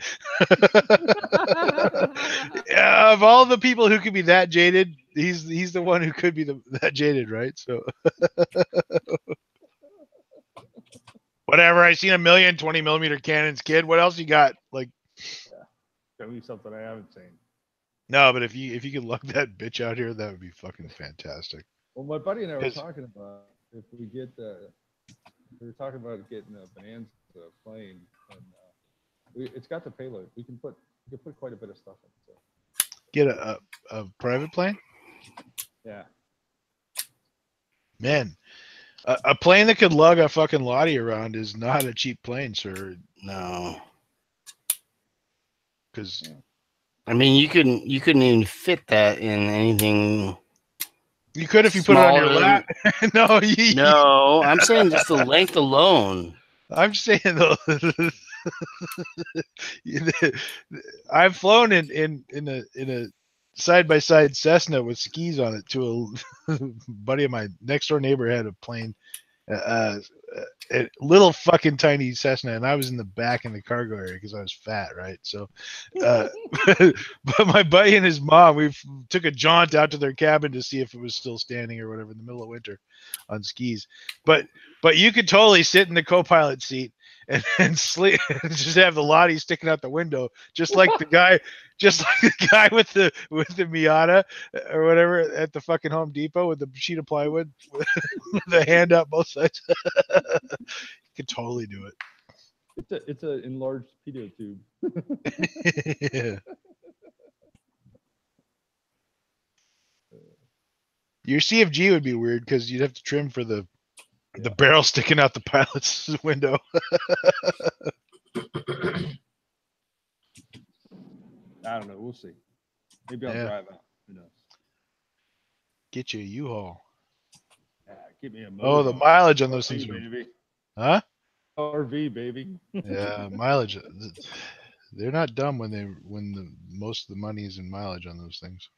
Yeah, of all the people who could be that jaded, he's the one who could be that jaded, right? So whatever. I seen a million 20mm cannons, kid. What else you got? Like,
Show me something I haven't seen.
no, but if you could lug that bitch out here, that would be fucking fantastic.
Well, my buddy and I were talking about if we get we were talking about getting a Bonanza plane, and it's got the payload. We can put quite a bit of stuff in it. So.
Get a private plane?
Yeah.
Man, a plane that could lug a fucking Lottie around is not a cheap plane, sir.
No.
Because
I mean, you couldn't even fit that in anything.
you could if you put it on your lap. No,
no, I'm saying just the length alone.
I'm saying though, I've flown in a side-by-side Cessna with skis on it to a buddy of mine. Next door neighbor had a plane, a little fucking tiny Cessna, and I was in the back in the cargo area because I was fat, right? So, but my buddy and his mom, we took a jaunt out to their cabin to see if it was still standing or whatever in the middle of winter on skis. But you could totally sit in the co-pilot seat and sleep, just have the Lottie sticking out the window, just like the guy with the Miata or whatever at the fucking Home Depot with the sheet of plywood with the hand up both sides. You could totally do it.
It's a enlarged pedo tube.
Yeah. Your CFG would be weird because you'd have to trim for the barrel sticking out the pilot's window.
I don't know. We'll see. Maybe I'll drive out. Who knows?
Get you a U-Haul.
Get me a
Oh, the mileage on those
RV,
things.
baby.
Huh?
RV, baby.
Yeah, mileage. They're not dumb when the most of the money is in mileage on those things.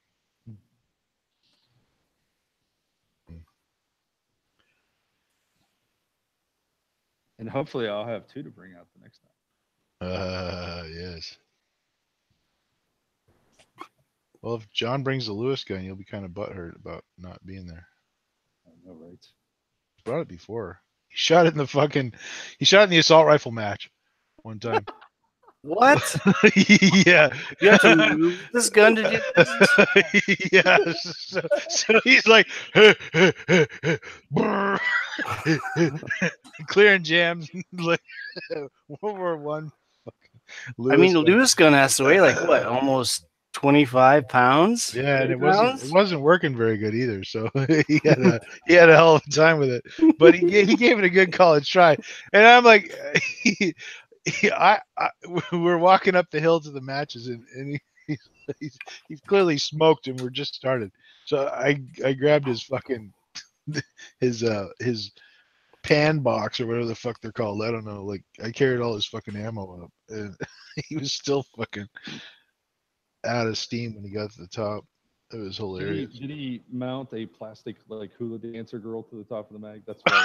And hopefully I'll have 2 to bring out the next time.
Yes. Well, if John brings the Lewis gun, you'll be kind of butthurt about not being there.
I know, right?
He's brought it before. He shot it in the assault rifle match one time.
What?
Yeah.
You have to move this gun to do this?
Yeah. So he's like clearing jams like World War One.
I mean, Lewis gun has to weigh like what, almost 25 pounds?
Yeah, and it
30 pounds?
wasn't working very good either. So he had a hell of a time with it. But he gave it a good college try. And I'm like, we're walking up the hill to the matches, and he's clearly smoked, and we're just started. So I grabbed his fucking his pan box or whatever the fuck they're called. I don't know. Like I carried all his fucking ammo up, and he was still fucking out of steam when he got to the top. It was hilarious.
Did he mount a plastic like hula dancer girl to the top of the mag? That's why.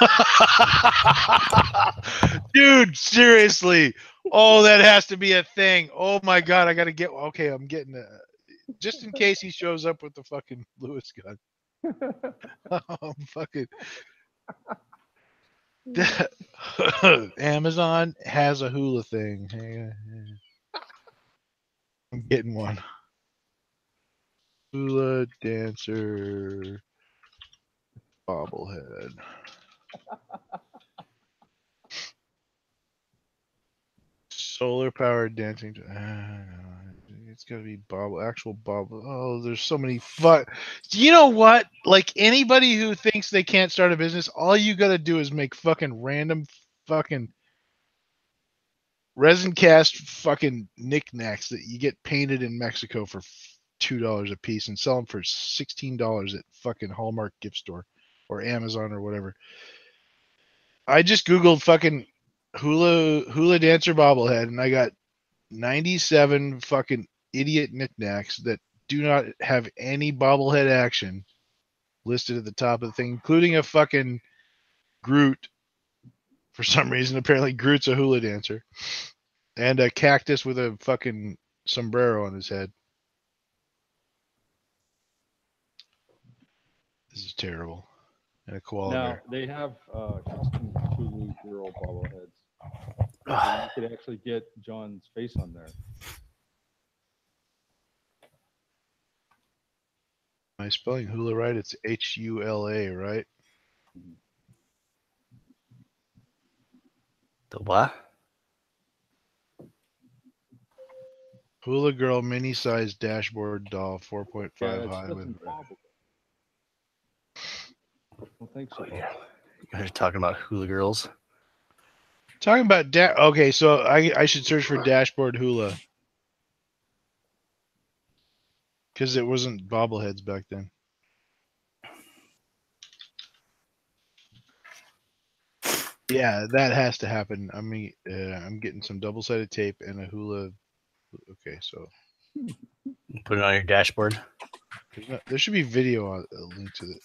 Dude, seriously. Oh, that has to be a thing. Oh my god, I gotta get. Okay, I'm getting just in case he shows up with the fucking Lewis gun. Oh, fucking. Amazon has a hula thing. I'm getting one. Hula dancer bobblehead. Solar powered dancing. It's gotta be actual bobble. Oh, there's so many fun. You know what? Like anybody who thinks they can't start a business, all you gotta do is make fucking random fucking resin cast fucking knickknacks that you get painted in Mexico for $2 a piece and sell them for $16 at fucking Hallmark gift store or Amazon or whatever. I just Googled fucking hula dancer bobblehead and I got 97 fucking idiot knickknacks that do not have any bobblehead action listed at the top of the thing, including a fucking Groot. For some reason, apparently Groot's a hula dancer. And a cactus with a fucking sombrero on his head. This is terrible. And a koala
Now,
bear.
they have custom Hulu girl bobbleheads. You could actually get John's face on there.
Am I spelling hula right? It's Hula, right?
The what?
Hula girl mini size dashboard doll 4.5
Yeah,
high with
I don't think so.
You guys are talking about hula girls.
talking about okay, so I should search for dashboard hula. Because it wasn't bobbleheads back then. Yeah, that has to happen. I mean, I'm getting some double-sided tape and a hula. Okay, so
Put it on your dashboard.
there should be video on a link to it.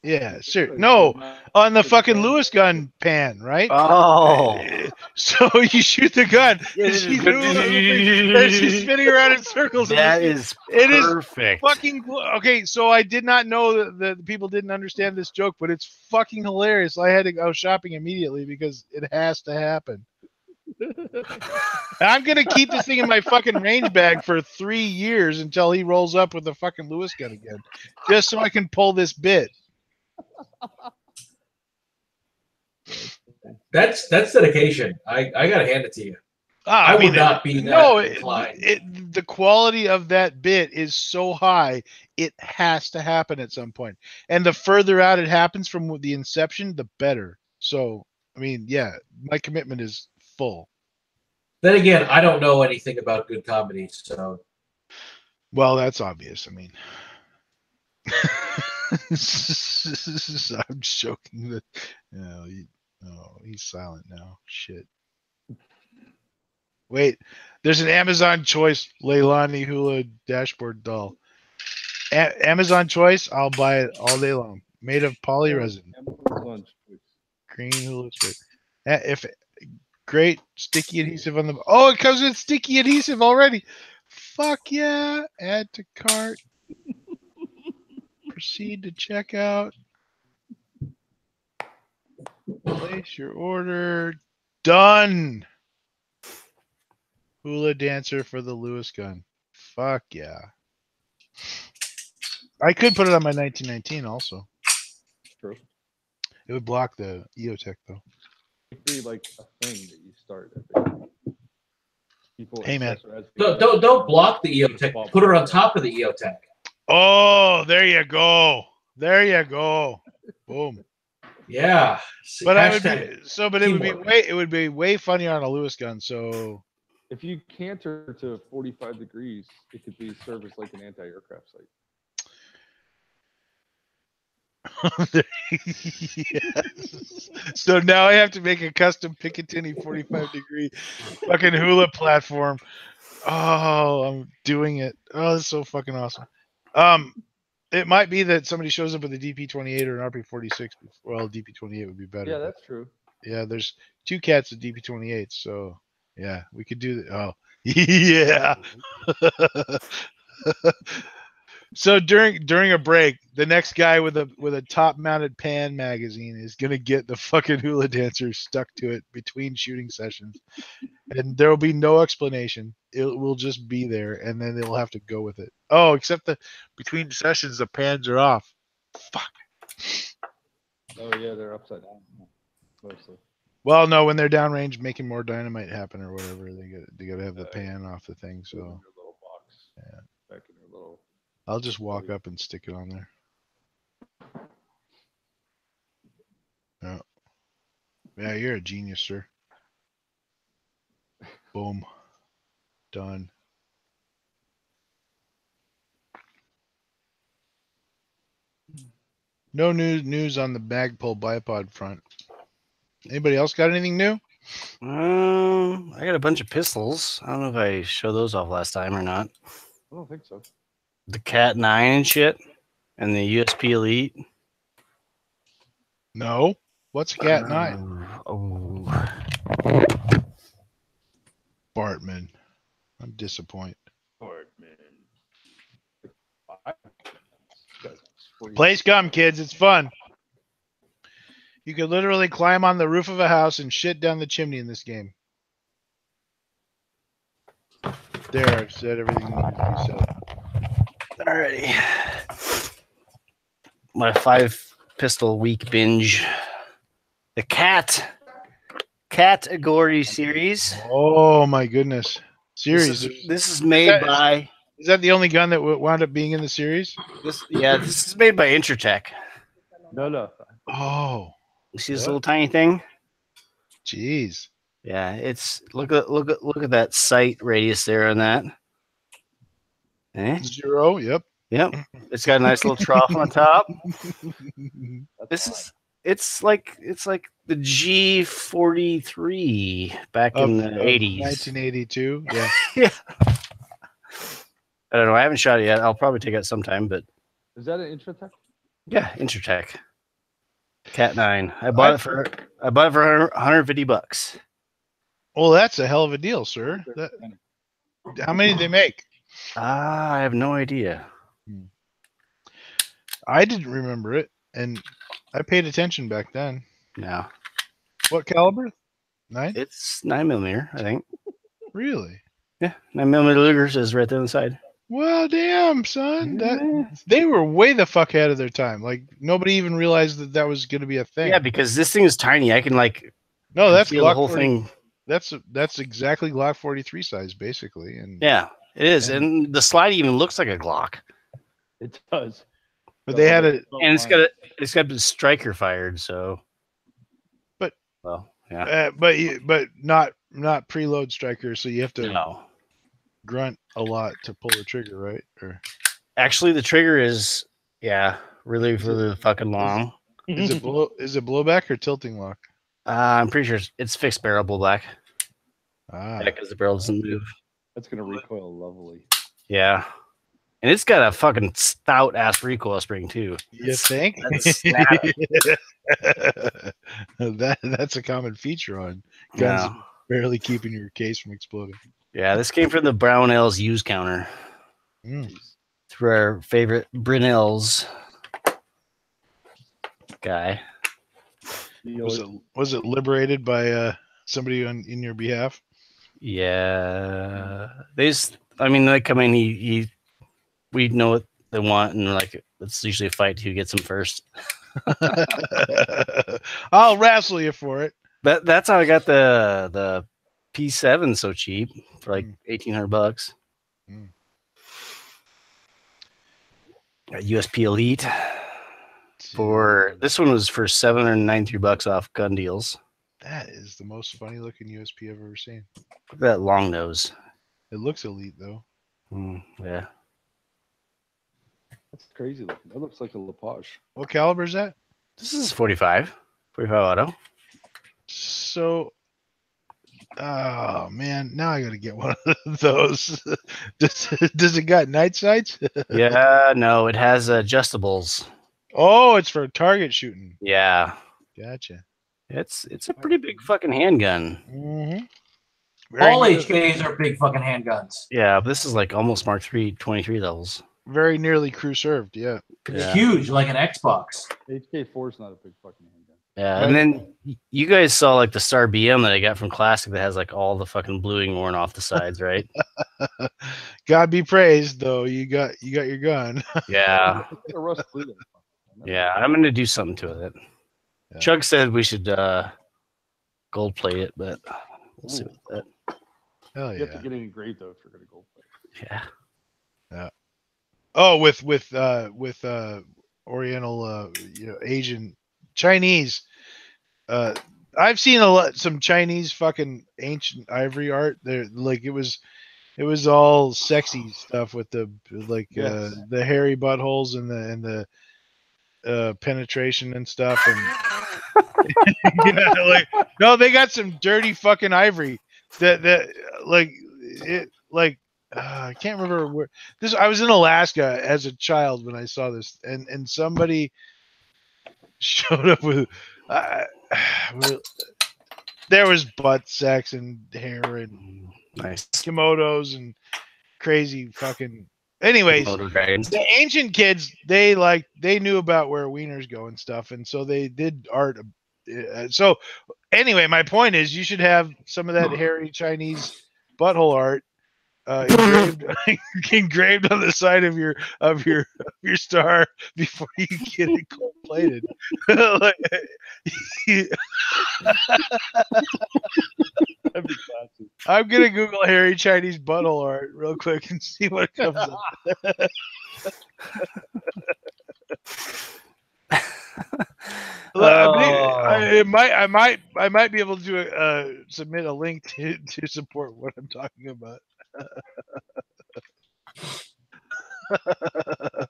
Yeah, sure. No, on the fucking Lewis gun pan, right?
Oh.
So you shoot the gun. And she's spinning around in circles.
That is perfect.
Fucking okay. So I did not know that the people didn't understand this joke, but it's fucking hilarious. I had to go shopping immediately because it has to happen. I'm gonna keep this thing in my fucking range bag for 3 years until he rolls up with a fucking Lewis gun again, just so I can pull this bit.
That's dedication. I gotta hand it to you. I would not be that inclined.
The quality of that bit is so high, it has to happen at some point. And the further out it happens from the inception, the better. So, I mean, yeah, my commitment is full.
Then again, I don't know anything about good comedy, so.
Well, that's obvious. I mean, I'm joking. That, he's silent now. Shit. Wait, there's an Amazon Choice Leilani Hula dashboard doll. Amazon Choice, I'll buy it all day long. Made of polyresin.
Amazon Choice.
Green hula strip. If great sticky adhesive on the. Oh, it comes with sticky adhesive already. Fuck yeah! Add to cart. Proceed to checkout. Place your order. Done. Hula dancer for the Lewis gun. Fuck yeah. I could put it on my 1919 also.
True.
It would block the EOTech though.
It'd be like a thing that you start. People.
Hey man.
Don't block the EOTech. Put it on top of the EOTech.
Oh, there you go. There you go. Boom.
Yeah.
But I would be, so, but it would be way funnier on a Lewis gun. So
if you canter to 45 degrees, it could be serviced like an anti-aircraft site.
Yes. So now I have to make a custom Picatinny 45 degree fucking hula platform. Oh, I'm doing it. Oh, that's so fucking awesome. It might be that somebody shows up with a DP28 or an RP46. Well, DP28 would be better.
Yeah, that's true.
Yeah, there's 2 cats with DP28, so yeah, we could do that. Oh, yeah. So during a break, the next guy with a top mounted pan magazine is gonna get the fucking hula dancer stuck to it between shooting sessions, and there will be no explanation. It will just be there, and then they'll have to go with it. Oh, except the between sessions, the pans are off. Fuck.
Oh yeah, they're upside down mostly.
Well, no, when they're downrange making more dynamite happen or whatever, they gotta have the pan off the thing. So
their little box.
Yeah.
Back in their little.
I'll just walk up and stick it on there. Yeah. Yeah, you're a genius, sir. Boom. Done. No news on the Magpul bipod front. Anybody else got anything new?
I got a bunch of pistols. I don't know if I showed those off last time or not.
I don't think so.
The Cat 9 and shit, and the USP Elite.
No. What's a Cat 9?
Oh.
Bartman. I'm disappointed. Play Scum, kids. It's fun. You could literally climb on the roof of a house and shit down the chimney in this game. There, I've said everything that needs to be said.
Alrighty. My 5-pistol week binge. The Category series.
Oh my goodness. Series.
This is made by.
Is that the only gun that wound up being in the series?
This is made by Intratec.
No.
Oh.
You see this little tiny thing?
Jeez.
Yeah, it's look at that sight radius there on that.
0. Yep.
It's got a nice little trough on top. It's like the G43 back in the 80s.
1982. Yeah.
Yeah. I don't know. I haven't shot it yet. I'll probably take it sometime, but
is that an Intratec?
Yeah, Intratec. Cat 9. I bought it for $150.
Well, that's a hell of a deal, sir. How many did they make?
I have no idea.
I didn't remember it, and I paid attention back then.
Yeah.
What caliber? 9?
It's 9mm, I think.
Really?
Yeah, 9mm Lugers is right there on the side.
Well, damn, son.
Yeah.
They were way the fuck ahead of their time. Like nobody even realized that that was going to be a thing.
Yeah, because this thing is tiny. I can like
No, that's
feel the
Glock
whole
40.
thing.
That's exactly Glock 43 size, basically. And
Yeah, it is,
And-
and the slide even looks like a Glock,
It does.
but they had it.
and it's got the striker fired. So,
But-
well, yeah,
But not preload striker, so you have to
no.
grunt a lot to pull the trigger, right? Or
Actually, the trigger is really fucking long.
is it blowback or tilting lock?
I'm pretty sure it's fixed barrel black.
Ah,
Because the barrel doesn't move.
That's gonna recoil lovely.
Yeah, and it's got a fucking stout ass recoil spring too.
you think?
That's snappy.
That's a common feature on guns,
Yeah.
barely keeping your case from exploding.
Yeah, this came from the Brownells use counter.
Mm.
Through our favorite Brunells guy.
Was it liberated by somebody in your behalf?
Yeah, I mean, they come in. We know what they want, and like it's usually a fight who gets them first.
I'll wrestle you for it.
That's how I got the P7 so cheap for like $1,800.
Mm.
Got USP Elite for this one was for $793 off gun deals.
That is the most funny looking USP I've ever seen.
Look at that long nose.
It looks elite though.
Yeah.
That's crazy looking. That looks like a Lepage.
What caliber is that?
This is 45 auto.
So, oh man, now I gotta get one of those. Does it got night sights?
Yeah, no, it has adjustables.
Oh, it's for target shooting.
Yeah.
Gotcha.
It's a pretty big fucking handgun.
Mm-hmm.
All HKs are big fucking handguns.
Yeah, but this is like almost Mark III 23 levels.
Very nearly crew served. Yeah.
It's
Yeah.
huge, like an Xbox.
HK4 is not a big fucking handgun.
Yeah, and then you guys saw like the Star BM that I got from Classic that has like all the fucking bluing worn off the sides, right?
God be praised, though. You got your gun.
Yeah.
It's like a rust blue.
Yeah, I'm gonna do something to it.
Yeah.
Chuck said we should gold plate it, but we'll see with that.
Hell
You have to
yeah.
get it engraved though if you're gonna gold plate.
Yeah.
Oh, with Oriental, Asian, Chinese. I've seen some Chinese fucking ancient ivory art. There, like it was all sexy stuff with the
Yes.
the hairy buttholes and the penetration and stuff. And yeah, like no, they got some dirty fucking ivory that like it like. I can't remember where this. I was in Alaska as a child when I saw this, and somebody showed up with. There was butt sex and hair and
Nice.
kimonos and crazy fucking. Anyways,
Motor dragons.
the ancient kids they knew about where wieners go and stuff, and so they did art. So anyway, my point is you should have some of that hairy Chinese butthole art. Engraved on the side of your star before you get it gold plated.
That'd be classy.
I'm gonna Google hairy Chinese butthole art real quick and see what comes up. I might be able to submit a link to support what I'm talking about.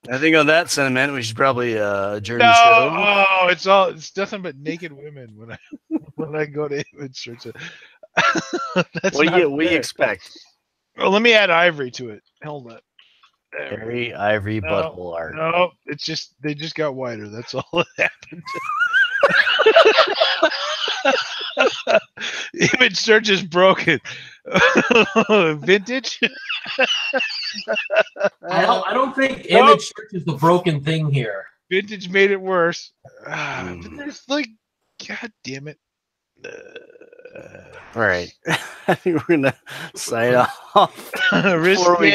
I think on that sentiment, we should probably adjourn the
No,
show.
it's nothing but naked women when I go to image search. That's
What do you
fair.
expect?
Well, let me add ivory to it. Hold on. There we go.
Hairy ivory butthole art.
No, it's just they just got whiter. That's all that happened. Image search is broken. Vintage.
I don't think image search is the broken thing here.
Vintage made it worse. But there's like, god damn it.
All right. I think we're gonna sign off before we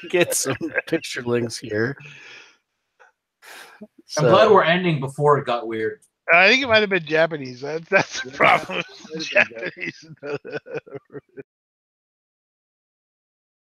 get some picture links here.
I'm glad we're ending before it got weird.
I think it might have been Japanese. That's the problem. Japanese.